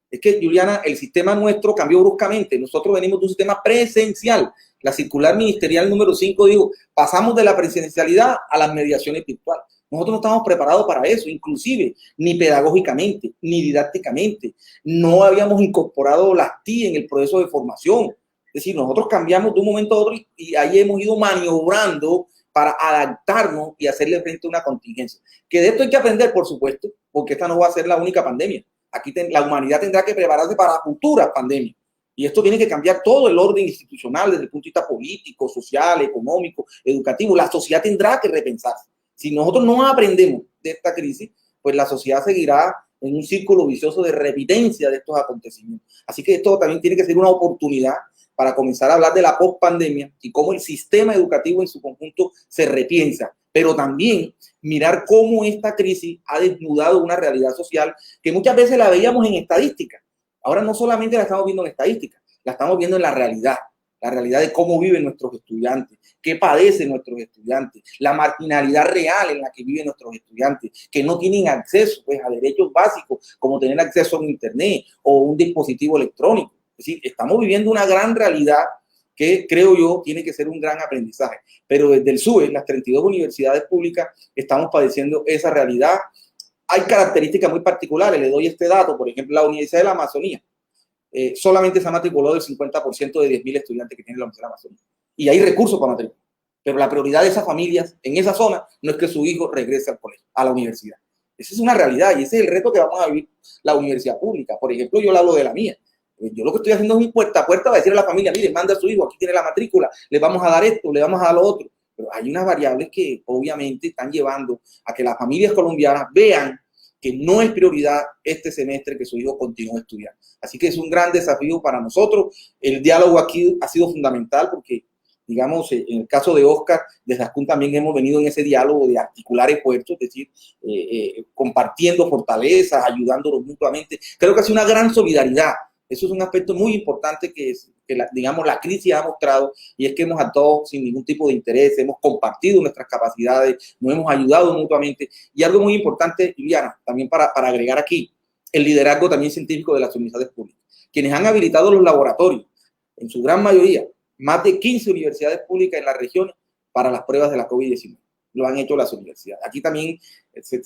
Es que, Juliana, el sistema nuestro cambió bruscamente. Nosotros venimos de un sistema presencial. La circular ministerial número 5 dijo, pasamos de la presencialidad a las mediaciones virtuales. Nosotros no estamos preparados para eso, inclusive ni pedagógicamente, ni didácticamente. No habíamos incorporado las TI en el proceso de formación. Es decir, nosotros cambiamos de un momento a otro y ahí hemos ido maniobrando para adaptarnos y hacerle frente a una contingencia. Que de esto hay que aprender, por supuesto, porque esta no va a ser la única pandemia. Aquí la humanidad tendrá que prepararse para futuras pandemias. Y esto tiene que cambiar todo el orden institucional desde el punto de vista político, social, económico, educativo. La sociedad tendrá que repensarse. Si nosotros no aprendemos de esta crisis, pues la sociedad seguirá en un círculo vicioso de repitencia de estos acontecimientos. Así que esto también tiene que ser una oportunidad para comenzar a hablar de la post-pandemia y cómo el sistema educativo en su conjunto se repiensa, pero también mirar cómo esta crisis ha desnudado una realidad social que muchas veces la veíamos en estadística. Ahora no solamente la estamos viendo en estadística, la estamos viendo en la realidad de cómo viven nuestros estudiantes, qué padecen nuestros estudiantes, la marginalidad real en la que viven nuestros estudiantes, que no tienen acceso pues, a derechos básicos como tener acceso a un internet o un dispositivo electrónico. Es decir, estamos viviendo una gran realidad que creo yo tiene que ser un gran aprendizaje. Pero desde el SUBE, las 32 universidades públicas, estamos padeciendo esa realidad. Hay características muy particulares. Le doy este dato, por ejemplo, la Universidad de la Amazonía. Solamente se ha matriculado el 50% de 10.000 estudiantes que tiene la Universidad de la Amazonía. Y hay recursos para matricular. Pero la prioridad de esas familias en esa zona no es que su hijo regrese al colegio, a la universidad. Esa es una realidad y ese es el reto que vamos a vivir la universidad pública. Por ejemplo, yo le hablo de la mía. Yo lo que estoy haciendo es un puerta a puerta para decirle a la familia, mire, manda a su hijo, aquí tiene la matrícula, le vamos a dar esto, le vamos a dar lo otro. Pero hay unas variables que obviamente están llevando a que las familias colombianas vean que no es prioridad este semestre que su hijo continúe estudiando. Así que es un gran desafío para nosotros. El diálogo aquí ha sido fundamental porque, digamos, en el caso de Oscar, desde ASCUN también hemos venido en ese diálogo de articular esfuerzos, es decir, compartiendo fortalezas, ayudándonos mutuamente. Creo que ha sido una gran solidaridad. Eso es un aspecto muy importante que la crisis ha mostrado y es que hemos actuado sin ningún tipo de interés, hemos compartido nuestras capacidades, nos hemos ayudado mutuamente. Y algo muy importante, Juliana, también para agregar aquí, el liderazgo también científico de las universidades públicas. Quienes han habilitado los laboratorios, en su gran mayoría, más de 15 universidades públicas en las regiones para las pruebas de la COVID-19. Lo han hecho las universidades. Aquí también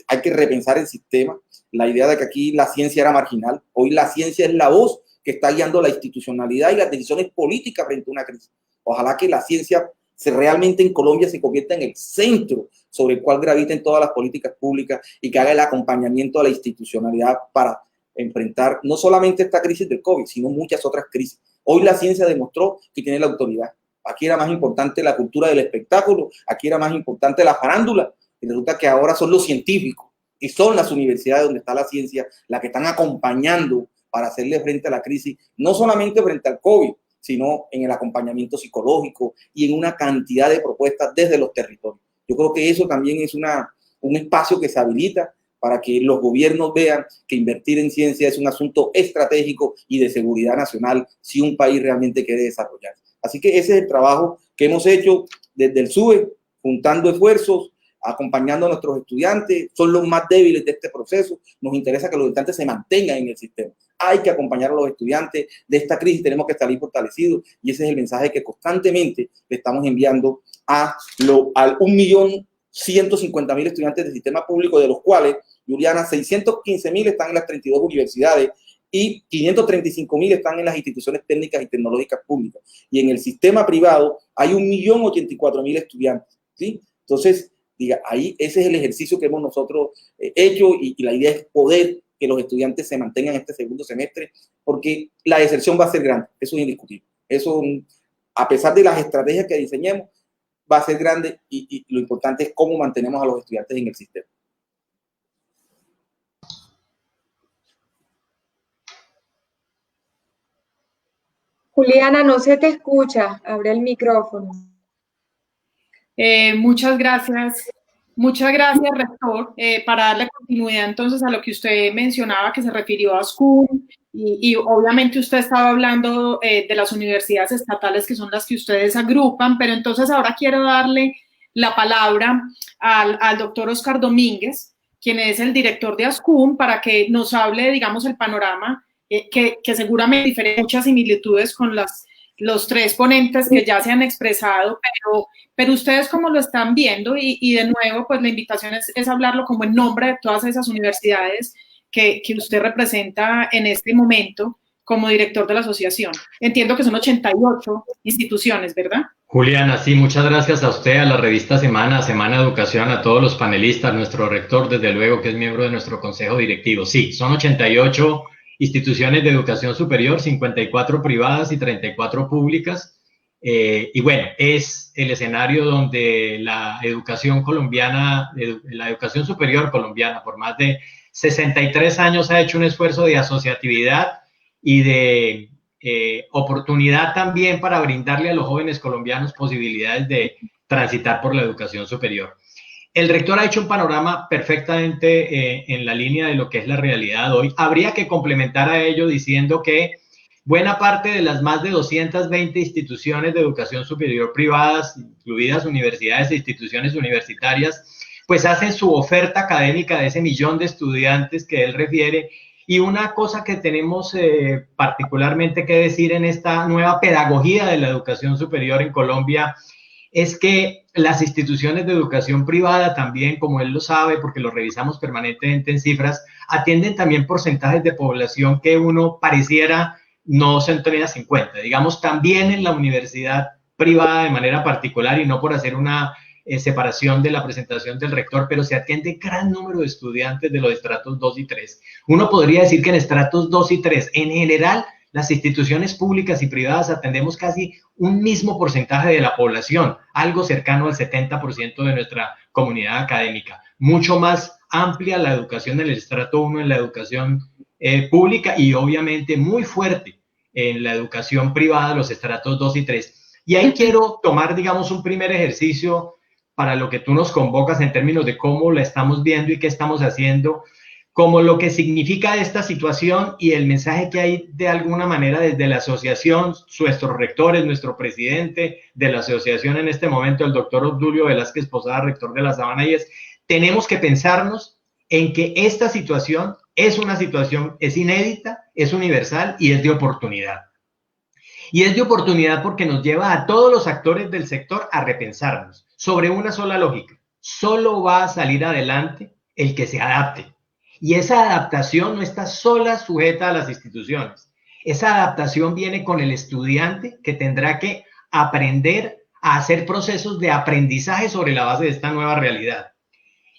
hay que repensar el sistema. La idea de que aquí la ciencia era marginal. Hoy la ciencia es la voz que está guiando la institucionalidad y las decisiones políticas frente a una crisis. Ojalá que la ciencia realmente en Colombia se convierta en el centro sobre el cual graviten todas las políticas públicas y que haga el acompañamiento a la institucionalidad para enfrentar no solamente esta crisis del COVID, sino muchas otras crisis. Hoy la ciencia demostró que tiene la autoridad. Aquí era más importante la cultura del espectáculo, aquí era más importante la farándula, y resulta que ahora son los científicos y son las universidades donde está la ciencia las que están acompañando para hacerle frente a la crisis, no solamente frente al COVID, sino en el acompañamiento psicológico y en una cantidad de propuestas desde los territorios. Yo creo que eso también es un espacio que se habilita para que los gobiernos vean que invertir en ciencia es un asunto estratégico y de seguridad nacional si un país realmente quiere desarrollarse. Así que ese es el trabajo que hemos hecho desde el SUBE, juntando esfuerzos, acompañando a nuestros estudiantes. Son los más débiles de este proceso. Nos interesa que los estudiantes se mantengan en el sistema. Hay que acompañar a los estudiantes de esta crisis. Tenemos que salir fortalecidos y ese es el mensaje que constantemente le estamos enviando al 1.150.000 estudiantes del sistema público, de los cuales, Juliana, 615.000 están en las 32 universidades y 535.000 están en las instituciones técnicas y tecnológicas públicas. Y en el sistema privado hay 1.084.000 estudiantes, ¿sí? Entonces, ahí ese es el ejercicio que hemos nosotros hecho y la idea es poder que los estudiantes se mantengan este segundo semestre, porque la deserción va a ser grande, eso es indiscutible. Eso, a pesar de las estrategias que diseñemos, va a ser grande y lo importante es cómo mantenemos a los estudiantes en el sistema. Juliana, no se te escucha. Abre el micrófono. Muchas gracias, rector. Para darle continuidad entonces a lo que usted mencionaba, que se refirió a SCUN, y obviamente usted estaba hablando de las universidades estatales, que son las que ustedes agrupan, pero entonces ahora quiero darle la palabra al doctor Oscar Domínguez, quien es el director de ASCUN, para que nos hable, digamos, el panorama que seguramente diferencia muchas similitudes con los tres ponentes que ya se han expresado, pero ustedes cómo lo están viendo y de nuevo, pues la invitación es hablarlo como en nombre de todas esas universidades que usted representa en este momento como director de la asociación. Entiendo que son 88 instituciones, ¿verdad? Juliana, sí, muchas gracias a usted, a la revista Semana Educación, a todos los panelistas, nuestro rector, desde luego, que es miembro de nuestro consejo directivo. Sí, son 88 instituciones de educación superior, 54 privadas y 34 públicas. Y bueno, es el escenario donde la educación colombiana, la educación superior colombiana, por más de 63 años ha hecho un esfuerzo de asociatividad y de oportunidad también para brindarle a los jóvenes colombianos posibilidades de transitar por la educación superior. El rector ha hecho un panorama perfectamente en la línea de lo que es la realidad hoy. Habría que complementar a ello diciendo que buena parte de las más de 220 instituciones de educación superior privadas, incluidas universidades e instituciones universitarias, pues hacen su oferta académica de ese 1.000.000 de estudiantes que él refiere. Y una cosa que tenemos particularmente que decir en esta nueva pedagogía de la educación superior en Colombia es que las instituciones de educación privada también, como él lo sabe, porque lo revisamos permanentemente en cifras, atienden también porcentajes de población que uno pareciera no se tenía en cuenta. Digamos, también en la universidad privada de manera particular, y no por hacer una separación de la presentación del rector, pero se atiende gran número de estudiantes de los estratos 2 y 3. Uno podría decir que en estratos 2 y 3, en general, las instituciones públicas y privadas atendemos casi un mismo porcentaje de la población, algo cercano al 70% de nuestra comunidad académica. Mucho más amplia la educación en el estrato 1, en la educación pública, y obviamente muy fuerte en la educación privada, los estratos 2 y 3. Y ahí quiero tomar, digamos, un primer ejercicio para lo que tú nos convocas en términos de cómo la estamos viendo y qué estamos haciendo, como lo que significa esta situación y el mensaje que hay de alguna manera desde la asociación, nuestros rectores, nuestro presidente de la asociación en este momento, el doctor Obdulio Velázquez Posada, rector de La Sabana, y es, tenemos que pensarnos en que esta situación es una situación, es inédita, es universal y es de oportunidad. Y es de oportunidad porque nos lleva a todos los actores del sector a repensarnos sobre una sola lógica. Solo va a salir adelante el que se adapte. Y esa adaptación no está sola sujeta a las instituciones. Esa adaptación viene con el estudiante que tendrá que aprender a hacer procesos de aprendizaje sobre la base de esta nueva realidad.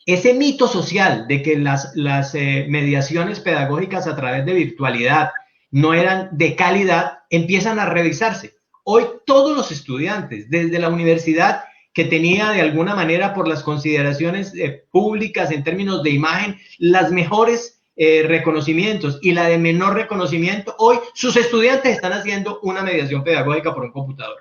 Ese mito social de que las mediaciones pedagógicas a través de virtualidad no eran de calidad, empiezan a revisarse. Hoy todos los estudiantes, desde la universidad, que tenía de alguna manera por las consideraciones públicas en términos de imagen, las mejores reconocimientos y la de menor reconocimiento, hoy sus estudiantes están haciendo una mediación pedagógica por un computador.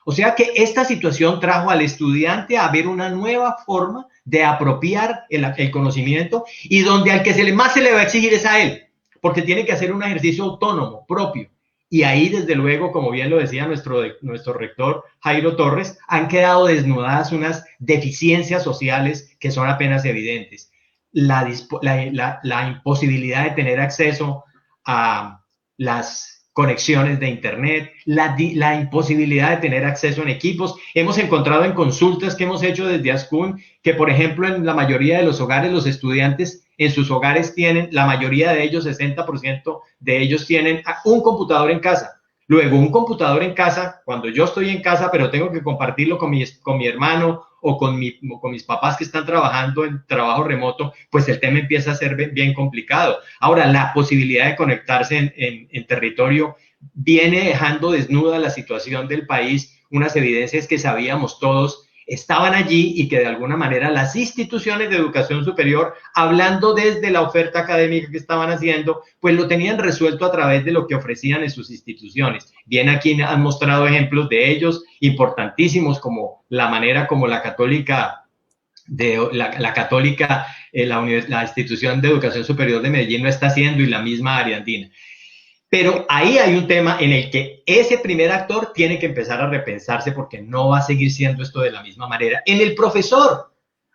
O sea que esta situación trajo al estudiante a ver una nueva forma de apropiar el conocimiento y donde al que más se le va a exigir es a él, porque tiene que hacer un ejercicio autónomo, propio. Y ahí, desde luego, como bien lo decía nuestro rector Jairo Torres, han quedado desnudadas unas deficiencias sociales que son apenas evidentes. La imposibilidad de tener acceso a las conexiones de Internet, la imposibilidad de tener acceso en equipos. Hemos encontrado en consultas que hemos hecho desde ASCUN que, por ejemplo, en la mayoría de los hogares los estudiantes en sus hogares tienen, la mayoría de ellos, 60% de ellos tienen un computador en casa. Luego, un computador en casa, cuando yo estoy en casa, pero tengo que compartirlo con mi hermano o con mis papás que están trabajando en trabajo remoto, pues el tema empieza a ser bien complicado. Ahora, la posibilidad de conectarse en territorio viene dejando desnuda la situación del país, unas evidencias que sabíamos todos estaban allí y que de alguna manera las instituciones de educación superior, hablando desde la oferta académica que estaban haciendo, pues lo tenían resuelto a través de lo que ofrecían en sus instituciones. Bien, aquí han mostrado ejemplos de ellos importantísimos, como la manera como la institución de educación superior de Medellín lo está haciendo y la misma área andina. Pero ahí hay un tema en el que ese primer actor tiene que empezar a repensarse porque no va a seguir siendo esto de la misma manera. En el profesor,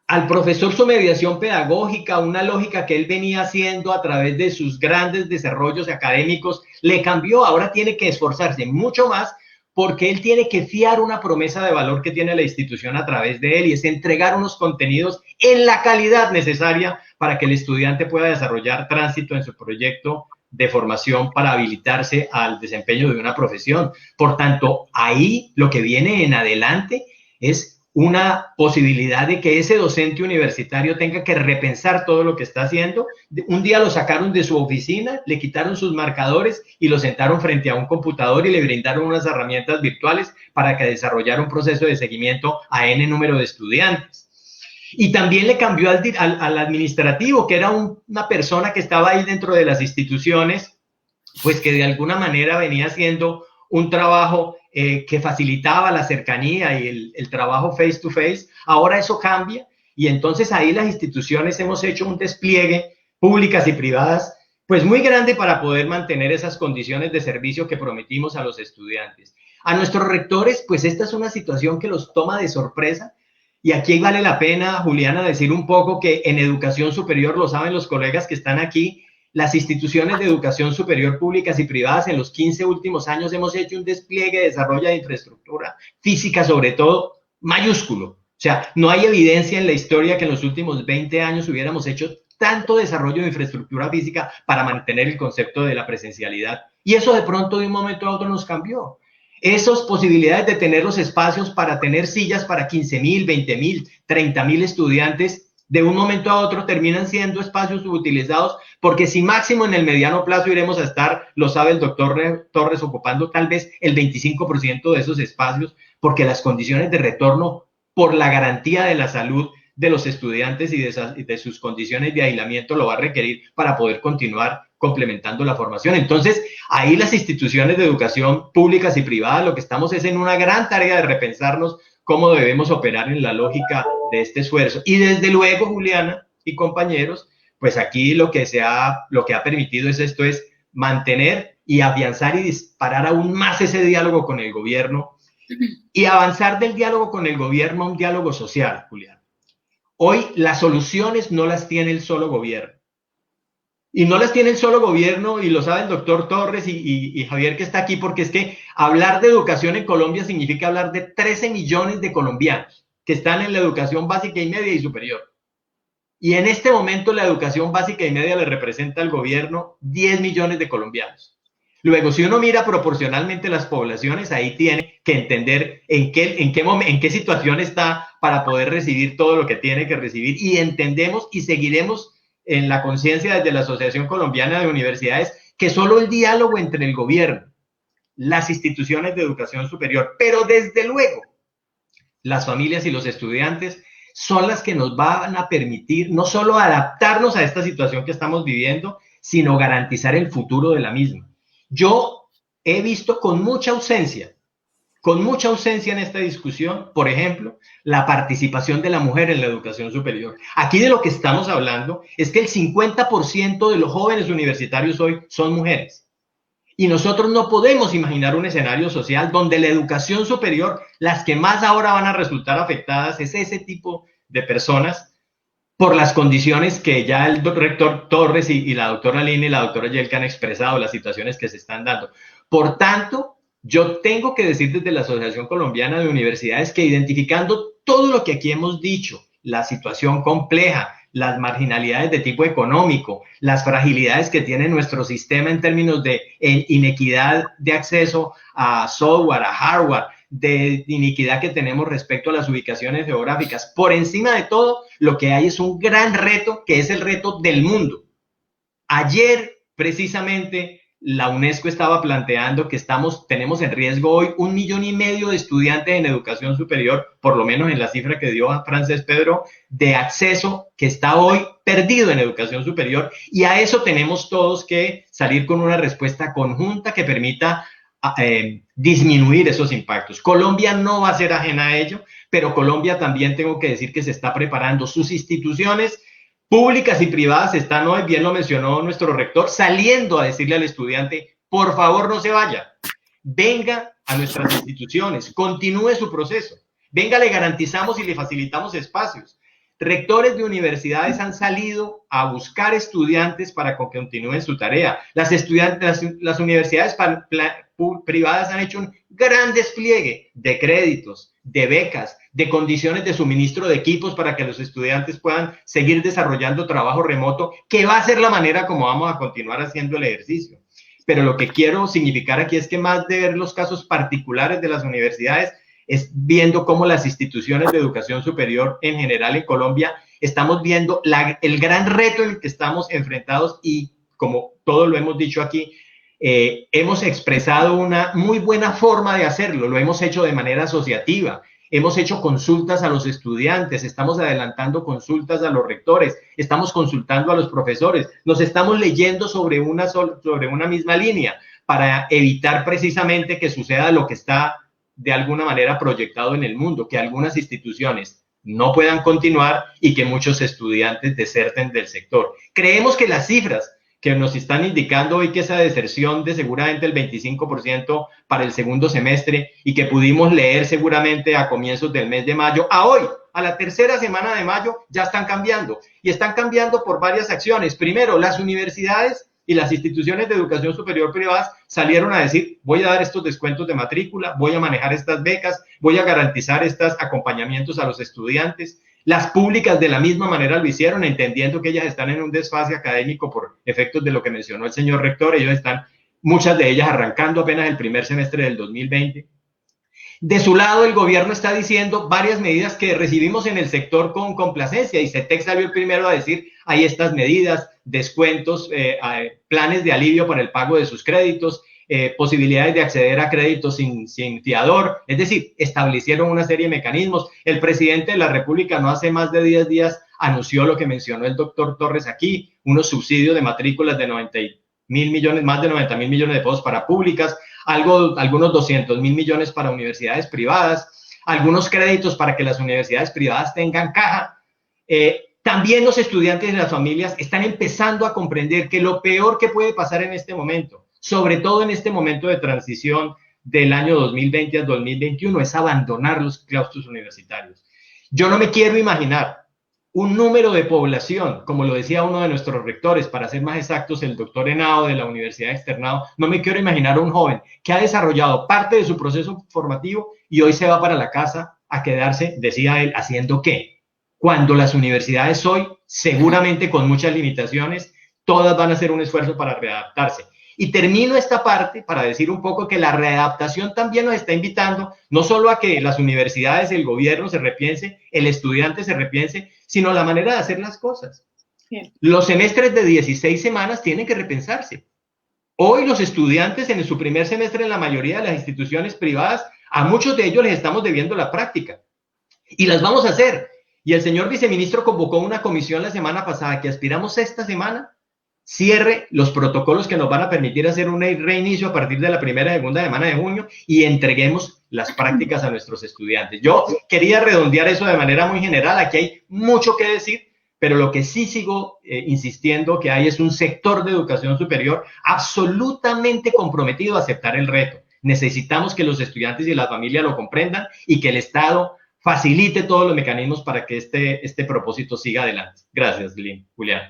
al profesor su mediación pedagógica, una lógica que él venía haciendo a través de sus grandes desarrollos académicos, le cambió. Ahora tiene que esforzarse mucho más porque él tiene que fiar una promesa de valor que tiene la institución a través de él y es entregar unos contenidos en la calidad necesaria para que el estudiante pueda desarrollar tránsito en su proyecto de formación para habilitarse al desempeño de una profesión. Por tanto, ahí lo que viene en adelante es una posibilidad de que ese docente universitario tenga que repensar todo lo que está haciendo. Un día lo sacaron de su oficina, le quitaron sus marcadores y lo sentaron frente a un computador y le brindaron unas herramientas virtuales para que desarrollara un proceso de seguimiento a N número de estudiantes. Y también le cambió al administrativo, que era una persona que estaba ahí dentro de las instituciones, pues que de alguna manera venía haciendo un trabajo que facilitaba la cercanía y el trabajo face to face. Ahora eso cambia y entonces ahí las instituciones hemos hecho un despliegue, públicas y privadas, pues muy grande para poder mantener esas condiciones de servicio que prometimos a los estudiantes. A nuestros rectores, pues esta es una situación que los toma de sorpresa. Y aquí vale la pena, Juliana, decir un poco que en educación superior, lo saben los colegas que están aquí, las instituciones de educación superior públicas y privadas en los 15 últimos años hemos hecho un despliegue de desarrollo de infraestructura física, sobre todo, mayúsculo. O sea, no hay evidencia en la historia que en los últimos 20 años hubiéramos hecho tanto desarrollo de infraestructura física para mantener el concepto de la presencialidad. Y eso de pronto de un momento a otro nos cambió. Esas posibilidades de tener los espacios para tener sillas para 15.000, 20.000, 30.000 estudiantes, de un momento a otro terminan siendo espacios subutilizados, porque si máximo en el mediano plazo iremos a estar, lo sabe el doctor Torres, ocupando tal vez el 25% de esos espacios, porque las condiciones de retorno por la garantía de la salud de los estudiantes y de sus condiciones de aislamiento lo va a requerir para poder continuar complementando la formación. Entonces, ahí las instituciones de educación públicas y privadas lo que estamos es en una gran tarea de repensarnos cómo debemos operar en la lógica de este esfuerzo. Y desde luego, Juliana y compañeros, pues aquí lo que ha permitido es mantener y afianzar y disparar aún más ese diálogo con el gobierno y avanzar del diálogo con el gobierno a un diálogo social, Juliana. Hoy las soluciones no las tiene el solo gobierno. Y no las tiene el solo gobierno, y lo sabe el doctor Torres y Javier que está aquí, porque es que hablar de educación en Colombia significa hablar de 13 millones de colombianos que están en la educación básica y media y superior. Y en este momento la educación básica y media le representa al gobierno 10 millones de colombianos. Luego, si uno mira proporcionalmente las poblaciones, ahí tiene que entender en qué situación está para poder recibir todo lo que tiene que recibir. Y entendemos y seguiremos en la conciencia desde la Asociación Colombiana de Universidades que solo el diálogo entre el gobierno, las instituciones de educación superior, pero desde luego las familias y los estudiantes son las que nos van a permitir no solo adaptarnos a esta situación que estamos viviendo, sino garantizar el futuro de la misma. Yo he visto con mucha ausencia en esta discusión, por ejemplo, la participación de la mujer en la educación superior. Aquí de lo que estamos hablando es que el 50% de los jóvenes universitarios hoy son mujeres. Y nosotros no podemos imaginar un escenario social donde la educación superior, las que más ahora van a resultar afectadas es ese tipo de personas por las condiciones que ya el rector Torres y la doctora Lina y la doctora Yelka han expresado, las situaciones que se están dando. Por tanto, yo tengo que decir desde la Asociación Colombiana de Universidades que identificando todo lo que aquí hemos dicho, la situación compleja, las marginalidades de tipo económico, las fragilidades que tiene nuestro sistema en términos de inequidad de acceso a software, a hardware, de inequidad que tenemos respecto a las ubicaciones geográficas. Por encima de todo, lo que hay es un gran reto, que es el reto del mundo. Ayer, precisamente, la UNESCO estaba planteando que tenemos en riesgo hoy 1,5 millones de estudiantes en educación superior, por lo menos en la cifra que dio Francés Pedro, de acceso que está hoy perdido en educación superior, y a eso tenemos todos que salir con una respuesta conjunta que permita disminuir esos impactos. Colombia no va a ser ajena a ello, pero Colombia también tengo que decir que se está preparando. Sus instituciones públicas y privadas están hoy, bien lo mencionó nuestro rector, saliendo a decirle al estudiante, por favor no se vaya, venga a nuestras instituciones, continúe su proceso, venga, le garantizamos y le facilitamos espacios. Rectores de universidades han salido a buscar estudiantes para que continúen su tarea. Las universidades privadas han hecho un gran despliegue de créditos, de becas, de condiciones de suministro de equipos para que los estudiantes puedan seguir desarrollando trabajo remoto, que va a ser la manera como vamos a continuar haciendo el ejercicio. Pero lo que quiero significar aquí es que más de ver los casos particulares de las universidades, es viendo cómo las instituciones de educación superior en general en Colombia estamos viendo el gran reto en el que estamos enfrentados, y como todos lo hemos dicho aquí, hemos expresado una muy buena forma de hacerlo, lo hemos hecho de manera asociativa, hemos hecho consultas a los estudiantes, estamos adelantando consultas a los rectores, estamos consultando a los profesores, nos estamos leyendo sobre una misma línea para evitar precisamente que suceda lo que está de alguna manera proyectado en el mundo, que algunas instituciones no puedan continuar y que muchos estudiantes deserten del sector. Creemos que las cifras que nos están indicando hoy que esa deserción de seguramente el 25% para el segundo semestre, y que pudimos leer seguramente a comienzos del mes de mayo, a hoy, a la tercera semana de mayo, ya están cambiando. Y están cambiando por varias acciones. Primero, las universidades y las instituciones de educación superior privadas salieron a decir, voy a dar estos descuentos de matrícula, voy a manejar estas becas, voy a garantizar estos acompañamientos a los estudiantes. Las públicas de la misma manera lo hicieron, entendiendo que ellas están en un desfase académico por efectos de lo que mencionó el señor rector. Ellos están, muchas de ellas, arrancando apenas el primer semestre del 2020. De su lado, el gobierno está diciendo varias medidas que recibimos en el sector con complacencia, y CETEC salió el primero a decir, hay estas medidas, descuentos, planes de alivio para el pago de sus créditos, posibilidades de acceder a créditos sin fiador, es decir, establecieron una serie de mecanismos. El presidente de la República no hace más de 10 días anunció lo que mencionó el doctor Torres aquí, unos subsidios de matrículas de 90.000 millones, más de 90.000 millones de pesos para públicas, algunos 200.000 millones para universidades privadas, algunos créditos para que las universidades privadas tengan caja. También los estudiantes y las familias están empezando a comprender que lo peor que puede pasar en este momento, sobre todo en este momento de transición del año 2020 al 2021, es abandonar los claustros universitarios. Yo no me quiero imaginar un número de población, como lo decía uno de nuestros rectores, para ser más exactos, el doctor Henao de la Universidad Externado, no me quiero imaginar a un joven que ha desarrollado parte de su proceso formativo y hoy se va para la casa a quedarse, decía él, ¿haciendo qué? Cuando las universidades hoy, seguramente con muchas limitaciones, todas van a hacer un esfuerzo para readaptarse. Y termino esta parte para decir un poco que la readaptación también nos está invitando no solo a que las universidades, el gobierno se repiense, el estudiante se repiense, sino la manera de hacer las cosas. Bien. Los semestres de 16 semanas tienen que repensarse. Hoy los estudiantes en su primer semestre en la mayoría de las instituciones privadas, a muchos de ellos les estamos debiendo la práctica. Y las vamos a hacer. Y el señor viceministro convocó una comisión la semana pasada que aspiramos esta semana cierre los protocolos que nos van a permitir hacer un reinicio a partir de la primera y segunda semana de junio y entreguemos las prácticas a nuestros estudiantes. Yo quería redondear eso de manera muy general. Aquí hay mucho que decir, pero lo que sí sigo insistiendo que hay es un sector de educación superior absolutamente comprometido a aceptar el reto. Necesitamos que los estudiantes y la familia lo comprendan y que el Estado facilite todos los mecanismos para que este propósito siga adelante. Gracias, Julián.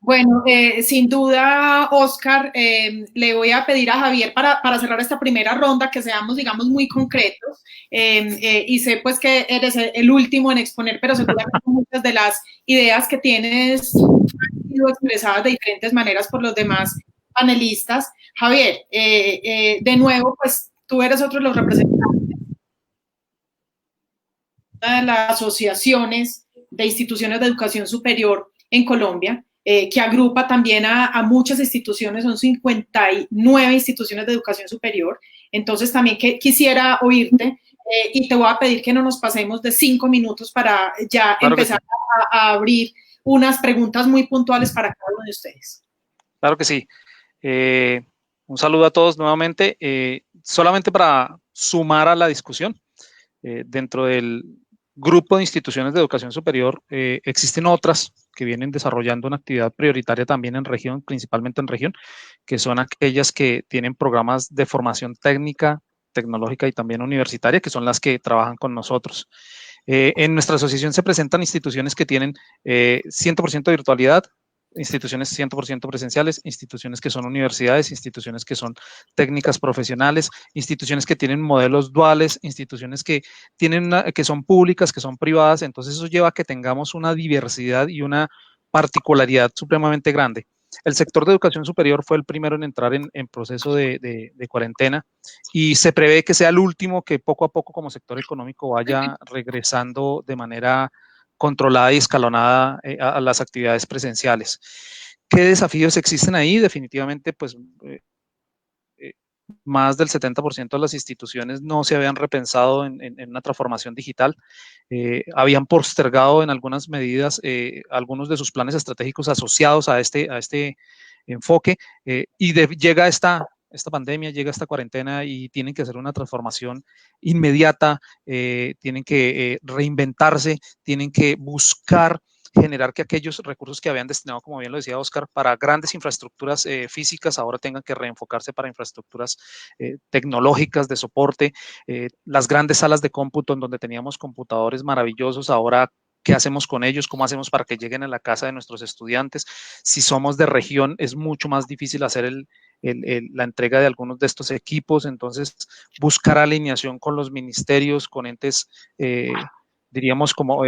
Bueno, sin duda, Oscar, le voy a pedir a Javier para cerrar esta primera ronda que seamos, digamos, muy concretos. Y sé pues que eres el último en exponer, pero seguramente muchas de las ideas que tienes han sido expresadas de diferentes maneras por los demás panelistas. Javier, de nuevo, pues tú eres otro de los representantes de las asociaciones de instituciones de educación superior en Colombia, que agrupa también a muchas instituciones, son 59 instituciones de educación superior. Entonces también quisiera oírte y te voy a pedir que no nos pasemos de 5 minutos para ya Claro que empezar sí. a abrir unas preguntas muy puntuales para cada uno de ustedes. Claro que sí. Un saludo a todos nuevamente. Solamente para sumar a la discusión, dentro del grupo de instituciones de educación superior existen otras que vienen desarrollando una actividad prioritaria también en región, principalmente en región, que son aquellas que tienen programas de formación técnica, tecnológica y también universitaria, que son las que trabajan con nosotros. En nuestra asociación se presentan instituciones que tienen 100% de virtualidad, instituciones 100% presenciales, instituciones que son universidades, instituciones que son técnicas profesionales, instituciones que tienen modelos duales, instituciones que que son públicas, que son privadas. Entonces eso lleva a que tengamos una diversidad y una particularidad supremamente grande. El sector de educación superior fue el primero en entrar en proceso de cuarentena y se prevé que sea el último que poco a poco como sector económico vaya regresando de manera controlada y escalonada a las actividades presenciales. ¿Qué desafíos existen ahí? Definitivamente, pues más del 70% de las instituciones no se habían repensado en una transformación digital, habían postergado en algunas medidas algunos de sus planes estratégicos asociados a este enfoque llega esta pandemia, llega esta cuarentena y tienen que hacer una transformación inmediata, tienen que reinventarse, tienen que buscar generar que aquellos recursos que habían destinado, como bien lo decía Oscar, para grandes infraestructuras físicas, ahora tengan que reenfocarse para infraestructuras tecnológicas de soporte, las grandes salas de cómputo en donde teníamos computadores maravillosos, ahora ¿qué hacemos con ellos? ¿Cómo hacemos para que lleguen a la casa de nuestros estudiantes? Si somos de región, es mucho más difícil hacer la entrega de algunos de estos equipos, entonces buscar alineación con los ministerios, con entes, diríamos, como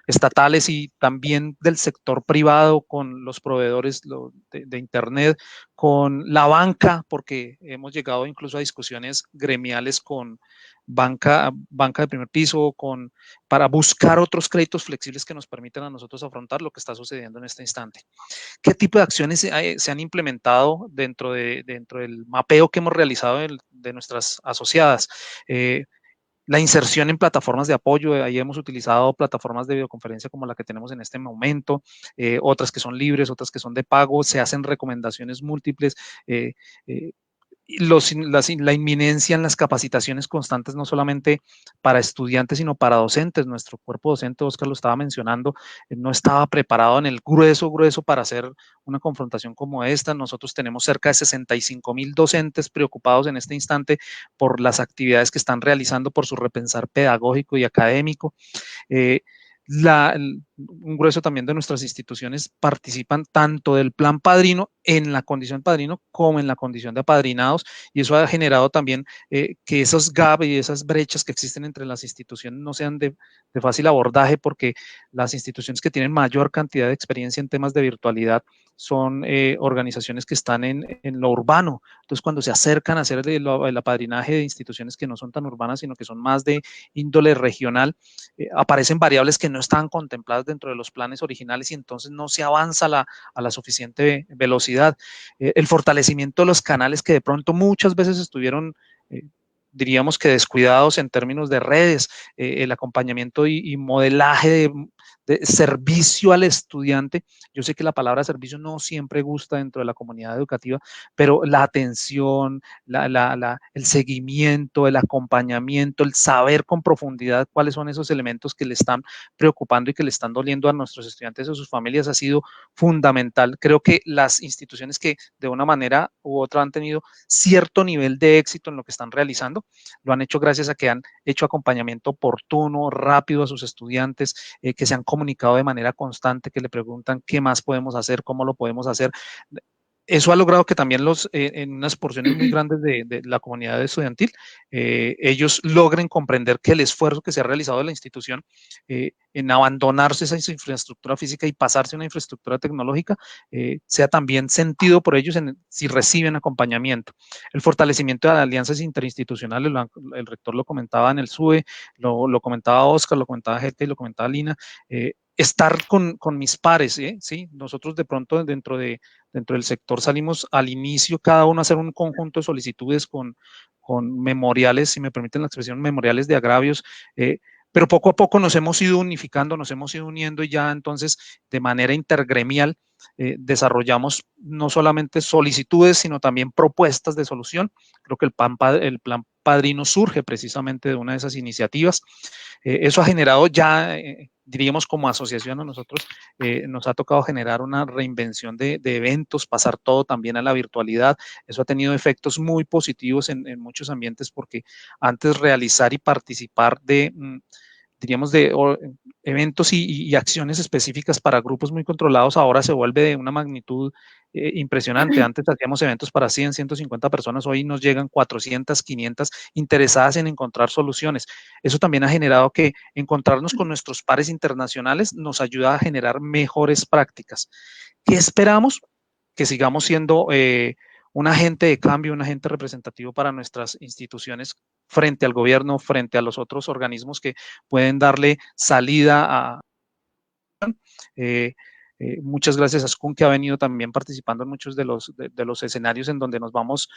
estatales y también del sector privado, con los proveedores de Internet, con la banca, porque hemos llegado incluso a discusiones gremiales con banca de primer piso, para buscar otros créditos flexibles que nos permitan a nosotros afrontar lo que está sucediendo en este instante. ¿Qué tipo de acciones se han implementado dentro del mapeo que hemos realizado de nuestras asociadas? La inserción en plataformas de apoyo, ahí hemos utilizado plataformas de videoconferencia como la que tenemos en este momento, otras que son libres, otras que son de pago, se hacen recomendaciones múltiples, la inminencia en las capacitaciones constantes, no solamente para estudiantes, sino para docentes. Nuestro cuerpo docente, Oscar lo estaba mencionando, no estaba preparado en el grueso para hacer una confrontación como esta. Nosotros tenemos cerca de 65,000 docentes preocupados en este instante por las actividades que están realizando, por su repensar pedagógico y académico. Un grueso también de nuestras instituciones participan tanto del plan padrino en la condición de padrino como en la condición de apadrinados, y eso ha generado también que esos gaps y esas brechas que existen entre las instituciones no sean de fácil abordaje, porque las instituciones que tienen mayor cantidad de experiencia en temas de virtualidad son organizaciones que están en lo urbano. Entonces, cuando se acercan a hacer el apadrinaje de instituciones que no son tan urbanas, sino que son más de índole regional, aparecen variables que no estaban contempladas dentro de los planes originales y entonces no se avanza a la suficiente velocidad. El fortalecimiento de los canales que de pronto muchas veces estuvieron diríamos que descuidados en términos de redes, el acompañamiento y modelaje de servicio al estudiante. Yo sé que la palabra servicio no siempre gusta dentro de la comunidad educativa, pero la atención, el seguimiento, el acompañamiento, el saber con profundidad cuáles son esos elementos que le están preocupando y que le están doliendo a nuestros estudiantes o sus familias ha sido fundamental. Creo que las instituciones que de una manera u otra han tenido cierto nivel de éxito en lo que están realizando, lo han hecho gracias a que han hecho acompañamiento oportuno, rápido a sus estudiantes, que se han comunicado de manera constante, que le preguntan qué más podemos hacer, cómo lo podemos hacer. Eso ha logrado que también en unas porciones muy grandes de la comunidad estudiantil, ellos logren comprender que el esfuerzo que se ha realizado de la institución en abandonarse esa infraestructura física y pasarse a una infraestructura tecnológica, sea también sentido por ellos si reciben acompañamiento. El fortalecimiento de alianzas interinstitucionales, el rector lo comentaba en el SUE, lo comentaba Oscar, lo comentaba Gete y lo comentaba Lina, estar con mis pares, ¿sí? Nosotros de pronto dentro del sector salimos al inicio cada uno a hacer un conjunto de solicitudes con memoriales, si me permiten la expresión, memoriales de agravios, pero poco a poco nos hemos ido unificando, nos hemos ido uniendo y ya entonces de manera intergremial desarrollamos no solamente solicitudes, sino también propuestas de solución. Creo que el plan Padrino surge precisamente de una de esas iniciativas. Eso ha generado ya, diríamos como asociación a nosotros, nos ha tocado generar una reinvención de eventos, pasar todo también a la virtualidad. Eso ha tenido efectos muy positivos en muchos ambientes porque antes realizar y participar diríamos, de eventos y acciones específicas para grupos muy controlados, ahora se vuelve de una magnitud impresionante. Antes hacíamos eventos para 100, 150 personas, hoy nos llegan 400, 500 interesadas en encontrar soluciones. Eso también ha generado que encontrarnos con nuestros pares internacionales nos ayuda a generar mejores prácticas. ¿Qué esperamos? Que sigamos siendo un agente de cambio, un agente representativo para nuestras instituciones frente al gobierno, frente a los otros organismos que pueden darle salida a... muchas gracias a SCUN, que ha venido también participando en muchos de los escenarios en donde nos vamos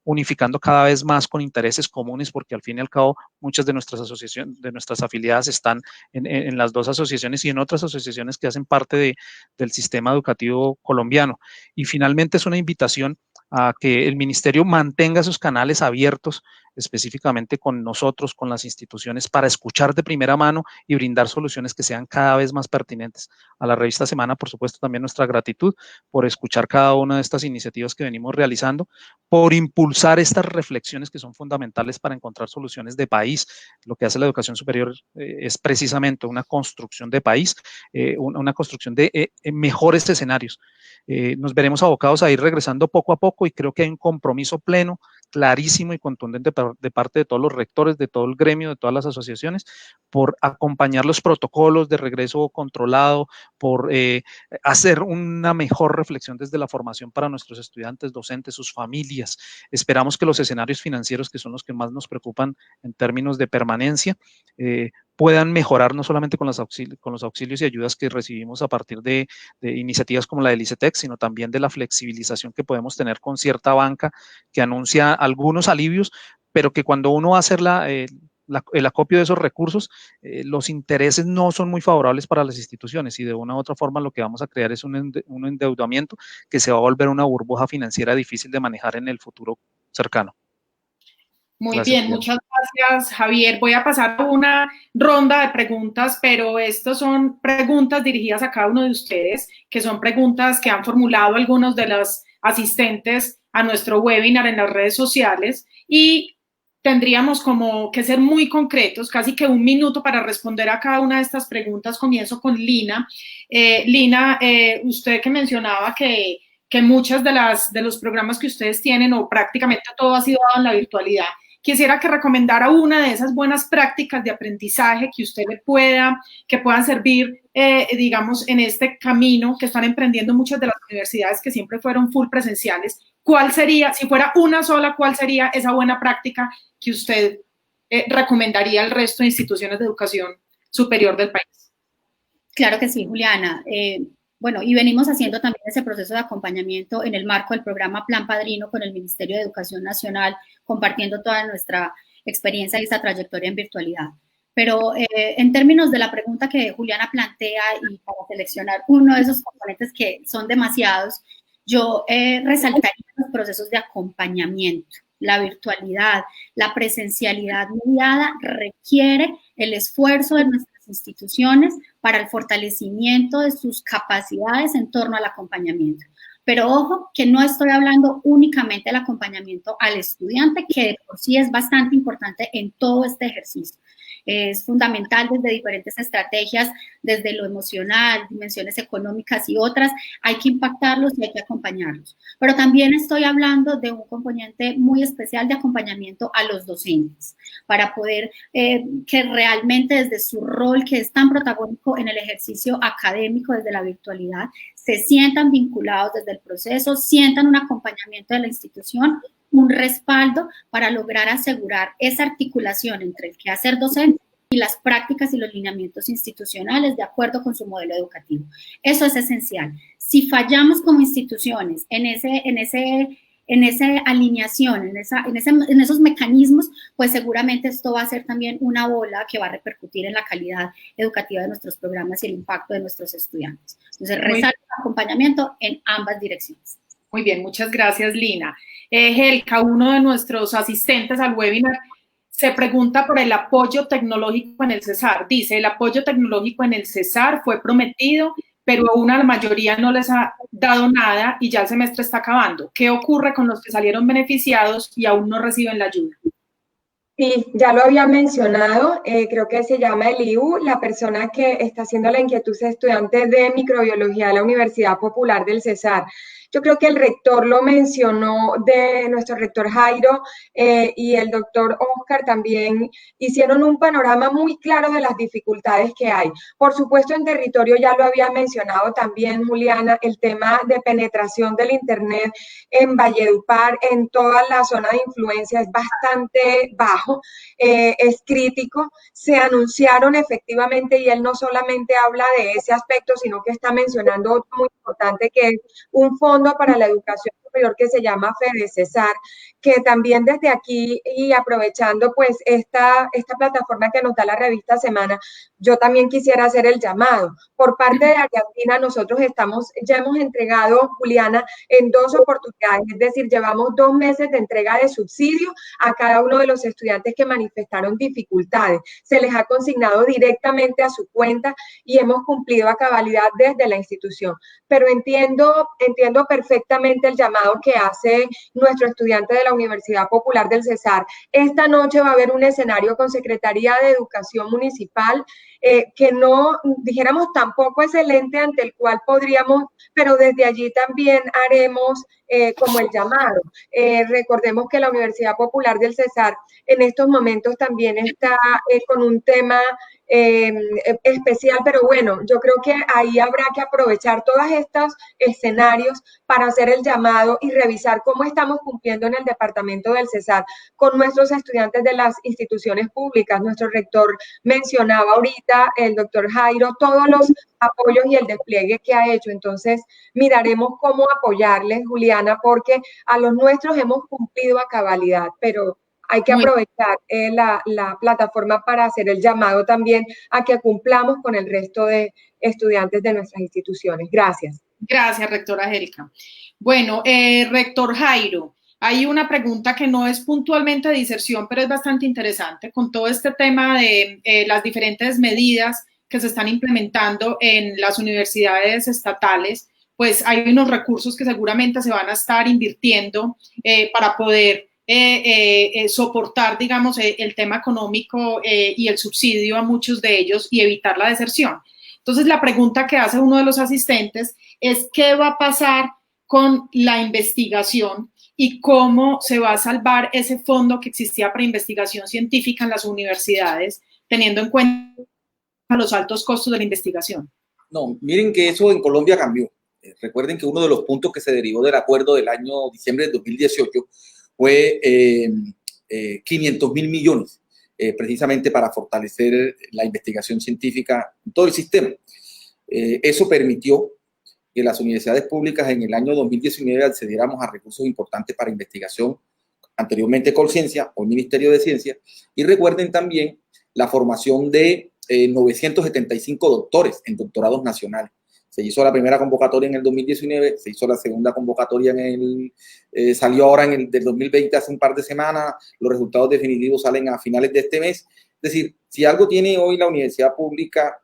unificando cada vez más con intereses comunes, porque al fin y al cabo muchas de nuestras asociaciones, de nuestras afiliadas están en las dos asociaciones y en otras asociaciones que hacen parte del sistema educativo colombiano. Y finalmente es una invitación a que el ministerio mantenga sus canales abiertos específicamente con nosotros, con las instituciones, para escuchar de primera mano y brindar soluciones que sean cada vez más pertinentes. A la revista Semana, por supuesto, también nuestra gratitud por escuchar cada una de estas iniciativas que venimos realizando, por impulsar estas reflexiones que son fundamentales para encontrar soluciones de país. Lo que hace la educación superior es precisamente una construcción de país, una construcción de mejores escenarios. Nos veremos abocados a ir regresando poco a poco y creo que hay un compromiso pleno, clarísimo y contundente de parte de todos los rectores, de todo el gremio, de todas las asociaciones, por acompañar los protocolos de regreso controlado, por hacer una mejor reflexión desde la formación para nuestros estudiantes, docentes, sus familias. Esperamos que los escenarios financieros, que son los que más nos preocupan en términos de permanencia, puedan mejorar no solamente con los auxilios y ayudas que recibimos a partir de iniciativas como la del ICETEX, sino también de la flexibilización que podemos tener con cierta banca que anuncia algunos alivios, pero que cuando uno va a hacer el acopio de esos recursos, los intereses no son muy favorables para las instituciones y de una u otra forma lo que vamos a crear es un endeudamiento que se va a volver una burbuja financiera difícil de manejar en el futuro cercano. Muy bien, muchas gracias, Javier. Voy a pasar a una ronda de preguntas, pero estas son preguntas dirigidas a cada uno de ustedes, que son preguntas que han formulado algunos de los asistentes a nuestro webinar en las redes sociales y tendríamos como que ser muy concretos, casi que 1 minuto para responder a cada una de estas preguntas. Comienzo con Lina. Lina, usted que mencionaba que muchas de los programas que ustedes tienen o prácticamente todo ha sido dado en la virtualidad. Quisiera que recomendara una de esas buenas prácticas de aprendizaje que usted que puedan servir, digamos, en este camino que están emprendiendo muchas de las universidades que siempre fueron full presenciales. ¿Cuál sería, si fuera una sola, cuál sería esa buena práctica que usted recomendaría al resto de instituciones de educación superior del país? Claro que sí, Juliana. Bueno, y venimos haciendo también ese proceso de acompañamiento en el marco del programa Plan Padrino con el Ministerio de Educación Nacional, compartiendo toda nuestra experiencia y esta trayectoria en virtualidad. Pero en términos de la pregunta que Juliana plantea y para seleccionar uno de esos componentes que son demasiados, yo resaltaría los procesos de acompañamiento. La virtualidad, la presencialidad mediada requiere el esfuerzo de nuestras instituciones para el fortalecimiento de sus capacidades en torno al acompañamiento. Pero ojo, que no estoy hablando únicamente del acompañamiento al estudiante, que de por sí es bastante importante en todo este ejercicio. Es fundamental desde diferentes estrategias, desde lo emocional, dimensiones económicas y otras, hay que impactarlos y hay que acompañarlos. Pero también estoy hablando de un componente muy especial de acompañamiento a los docentes, para poder que realmente desde su rol, que es tan protagónico en el ejercicio académico desde la virtualidad, se sientan vinculados desde el proceso, sientan un acompañamiento de la institución, un respaldo para lograr asegurar esa articulación entre el quehacer docente y las prácticas y los lineamientos institucionales de acuerdo con su modelo educativo. Eso es esencial. Si fallamos como instituciones en esa alineación, en esos mecanismos, pues seguramente esto va a ser también una bola que va a repercutir en la calidad educativa de nuestros programas y el impacto de nuestros estudiantes. Entonces, resalto el acompañamiento en ambas direcciones. Muy bien, muchas gracias, Lina. Helka, uno de nuestros asistentes al webinar, se pregunta por el apoyo tecnológico en el Cesar. Dice, el apoyo tecnológico en el Cesar fue prometido, pero aún a la mayoría no les ha dado nada y ya el semestre está acabando. ¿Qué ocurre con los que salieron beneficiados y aún no reciben la ayuda? Sí, ya lo había mencionado, creo que se llama Eliu, la persona que está haciendo la inquietud es estudiante de microbiología de la Universidad Popular del Cesar. Yo creo que el rector lo mencionó, de nuestro rector Jairo y el doctor Oscar también hicieron un panorama muy claro de las dificultades que hay. Por supuesto, en territorio ya lo había mencionado también Juliana, el tema de penetración del Internet en Valledupar, en toda la zona de influencia es bastante bajo, es crítico. Se anunciaron efectivamente, y él no solamente habla de ese aspecto, sino que está mencionando otro muy importante, que es un fondo para la educación superior que se llama FEDECESAR, que también desde aquí, y aprovechando pues esta plataforma que nos da la revista Semana, yo también quisiera hacer el llamado. Por parte de Argentina, nosotros ya hemos entregado, Juliana, en 2 oportunidades, es decir, llevamos 2 meses de entrega de subsidio a cada uno de los estudiantes que manifestaron dificultades. Se les ha consignado directamente a su cuenta y hemos cumplido a cabalidad desde la institución. Pero entiendo perfectamente el llamado que hace nuestro estudiante de la Universidad Popular del Cesar. Esta noche va a haber un escenario con Secretaría de Educación Municipal, que no, dijéramos, tampoco es el ente ante el cual podríamos, pero desde allí también haremos como el llamado. Recordemos que la Universidad Popular del Cesar en estos momentos también está con un tema especial, pero bueno, yo creo que ahí habrá que aprovechar todos estos escenarios para hacer el llamado y revisar cómo estamos cumpliendo en el departamento del Cesar con nuestros estudiantes de las instituciones públicas. Nuestro rector mencionaba ahorita, el doctor Jairo, todos los apoyos y el despliegue que ha hecho. Entonces, miraremos cómo apoyarles, Juliana, porque a los nuestros hemos cumplido a cabalidad, pero hay que aprovechar la plataforma para hacer el llamado también a que cumplamos con el resto de estudiantes de nuestras instituciones. Gracias. Gracias, rectora Helka. Bueno, rector Jairo, hay una pregunta que no es puntualmente de diserción, pero es bastante interesante con todo este tema de las diferentes medidas que se están implementando en las universidades estatales. Pues hay unos recursos que seguramente se van a estar invirtiendo para poder soportar, digamos, el tema económico y el subsidio a muchos de ellos y evitar la deserción. Entonces, la pregunta que hace uno de los asistentes es ¿qué va a pasar con la investigación y cómo se va a salvar ese fondo que existía para investigación científica en las universidades, teniendo en cuenta los altos costos de la investigación? No, miren que eso en Colombia cambió. Recuerden que uno de los puntos que se derivó del acuerdo del año diciembre de 2018 fue 500.000 millones, precisamente para fortalecer la investigación científica en todo el sistema. Eso permitió que las universidades públicas en el año 2019 accediéramos a recursos importantes para investigación, anteriormente Colciencia, hoy Ministerio de Ciencia, y recuerden también la formación de 975 doctores en doctorados nacionales. Se hizo la primera convocatoria en el 2019, se hizo la segunda convocatoria salió ahora en el del 2020 hace un par de semanas, los resultados definitivos salen a finales de este mes. Es decir, si algo tiene hoy la universidad pública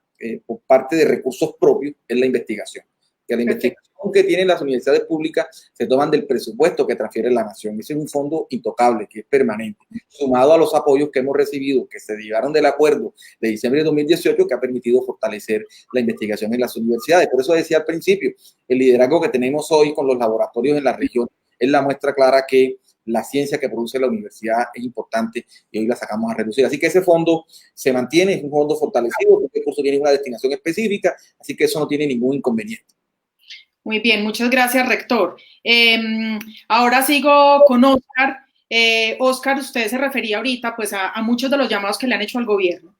por parte de recursos propios es la investigación. Que la investigación que tienen las universidades públicas se toman del presupuesto que transfiere la nación. Ese es un fondo intocable, que es permanente, sumado a los apoyos que hemos recibido, que se derivaron del acuerdo de diciembre de 2018, que ha permitido fortalecer la investigación en las universidades. Por eso decía al principio, el liderazgo que tenemos hoy con los laboratorios en la región es la muestra clara que la ciencia que produce la universidad es importante y hoy la sacamos a reducir. Así que ese fondo se mantiene, es un fondo fortalecido, porque el curso tiene una destinación específica, así que eso no tiene ningún inconveniente. Muy bien, muchas gracias, rector. Ahora sigo con Oscar. Oscar, usted se refería ahorita pues a muchos de los llamados que le han hecho al gobierno.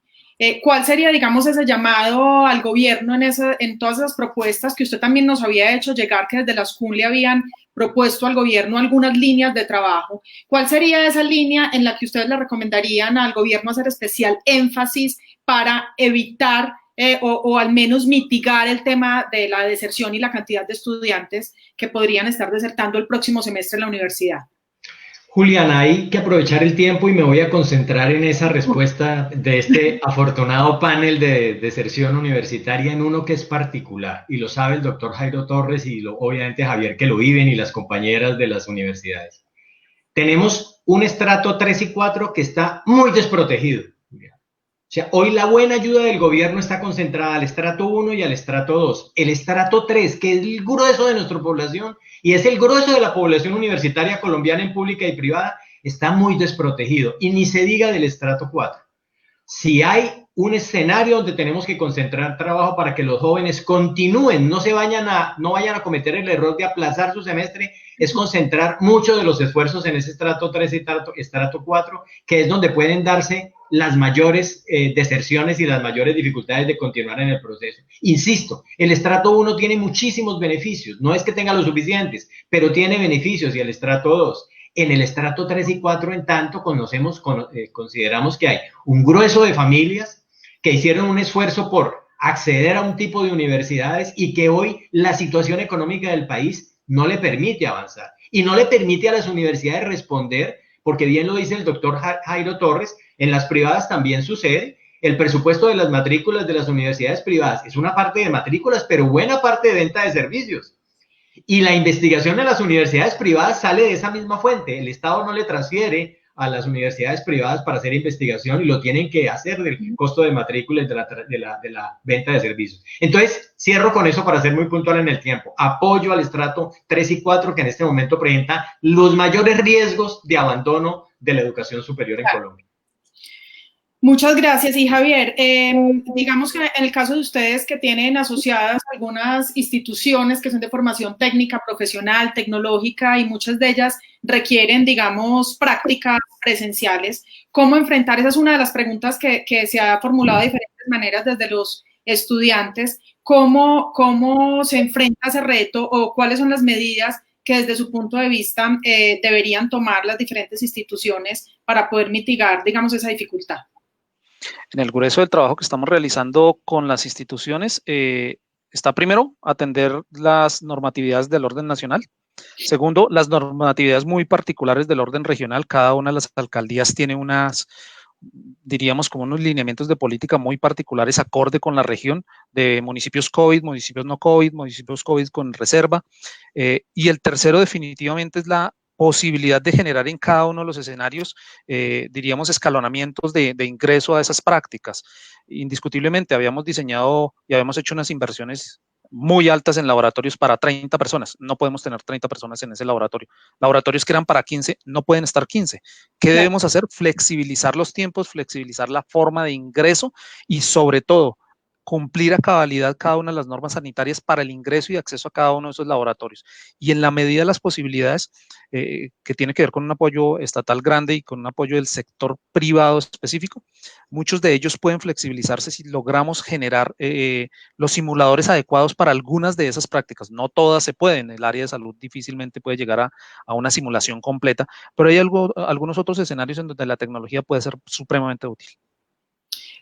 ¿Cuál sería, digamos, ese llamado al gobierno en todas esas propuestas que usted también nos había hecho llegar, que desde la SCUN le habían propuesto al gobierno algunas líneas de trabajo? ¿Cuál sería esa línea en la que ustedes le recomendarían al gobierno hacer especial énfasis para evitar o al menos mitigar el tema de la deserción y la cantidad de estudiantes que podrían estar desertando el próximo semestre en la universidad? Juliana, hay que aprovechar el tiempo y me voy a concentrar en esa respuesta de este afortunado panel de deserción universitaria en uno que es particular, y lo sabe el doctor Jairo Torres y obviamente Javier, que lo viven, y las compañeras de las universidades. Tenemos un estrato 3 y 4 que está muy desprotegido. O sea, hoy la buena ayuda del gobierno está concentrada al estrato 1 y al estrato 2. El estrato 3, que es el grueso de nuestra población y es el grueso de la población universitaria colombiana en pública y privada, está muy desprotegido. Y ni se diga del estrato 4. Si hay un escenario donde tenemos que concentrar trabajo para que los jóvenes continúen, no vayan a cometer el error de aplazar su semestre, es concentrar muchos de los esfuerzos en ese estrato 3 y estrato 4, que es donde pueden darse las mayores deserciones y las mayores dificultades de continuar en el proceso. Insisto, el estrato 1 tiene muchísimos beneficios, no es que tenga los suficientes, pero tiene beneficios, y el estrato 2. En el estrato 3 y 4, en tanto, consideramos que hay un grueso de familias que hicieron un esfuerzo por acceder a un tipo de universidades y que hoy la situación económica del país no le permite avanzar y no le permite a las universidades responder, porque bien lo dice el doctor Jairo Torres, en las privadas también sucede. El presupuesto de las matrículas de las universidades privadas es una parte de matrículas, pero buena parte de venta de servicios. Y la investigación en las universidades privadas sale de esa misma fuente. El Estado no le transfiere a las universidades privadas para hacer investigación y lo tienen que hacer del costo de matrículas de la venta de servicios. Entonces, cierro con eso para ser muy puntual en el tiempo. Apoyo al estrato 3 y 4, que en este momento presenta los mayores riesgos de abandono de la educación superior en Colombia. Muchas gracias. Y Javier, digamos que en el caso de ustedes que tienen asociadas algunas instituciones que son de formación técnica, profesional, tecnológica, y muchas de ellas requieren, digamos, prácticas presenciales, ¿cómo enfrentar? Esa es una de las preguntas que se ha formulado de diferentes maneras desde los estudiantes. ¿Cómo se enfrenta ese reto o cuáles son las medidas que desde su punto de vista deberían tomar las diferentes instituciones para poder mitigar, digamos, esa dificultad? En el grueso del trabajo que estamos realizando con las instituciones está primero atender las normatividades del orden nacional. Segundo, las normatividades muy particulares del orden regional. Cada una de las alcaldías tiene diríamos como unos lineamientos de política muy particulares acorde con la región, de municipios COVID, municipios no COVID, municipios COVID con reserva. Y el tercero definitivamente es la posibilidad de generar en cada uno de los escenarios, diríamos, escalonamientos de ingreso a esas prácticas. Indiscutiblemente habíamos diseñado y habíamos hecho unas inversiones muy altas en laboratorios para 30 personas. No podemos tener 30 personas en ese laboratorio. Laboratorios que eran para 15, no pueden estar 15. ¿Qué debemos hacer? Flexibilizar los tiempos, flexibilizar la forma de ingreso y sobre todo cumplir a cabalidad cada una de las normas sanitarias para el ingreso y acceso a cada uno de esos laboratorios. Y en la medida de las posibilidades, que tiene que ver con un apoyo estatal grande y con un apoyo del sector privado específico, muchos de ellos pueden flexibilizarse si logramos generar los simuladores adecuados para algunas de esas prácticas. No todas se pueden, el área de salud difícilmente puede llegar a una simulación completa, pero hay algunos otros escenarios en donde la tecnología puede ser supremamente útil.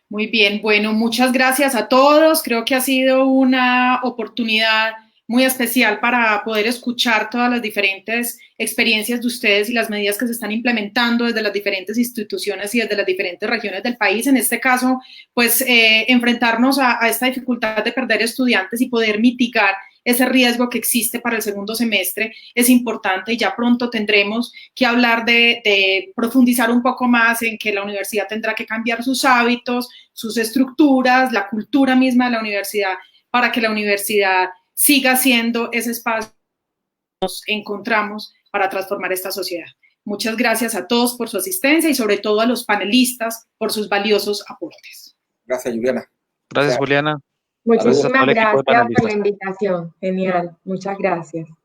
Muy bien, bueno, muchas gracias a todos. Creo que ha sido una oportunidad muy especial para poder escuchar todas las diferentes experiencias de ustedes y las medidas que se están implementando desde las diferentes instituciones y desde las diferentes regiones del país. En este caso, pues enfrentarnos a esta dificultad de perder estudiantes y poder mitigar ese riesgo que existe para el segundo semestre es importante, y ya pronto tendremos que hablar de profundizar un poco más en que la universidad tendrá que cambiar sus hábitos, sus estructuras, la cultura misma de la universidad, para que la universidad siga siendo ese espacio que nos encontramos para transformar esta sociedad. Muchas gracias a todos por su asistencia y sobre todo a los panelistas por sus valiosos aportes. Gracias, Juliana. Gracias, Juliana. Muchísimas Gracias a todo el equipo de gracias por la panelistas. invitación. Genial. Muchas gracias.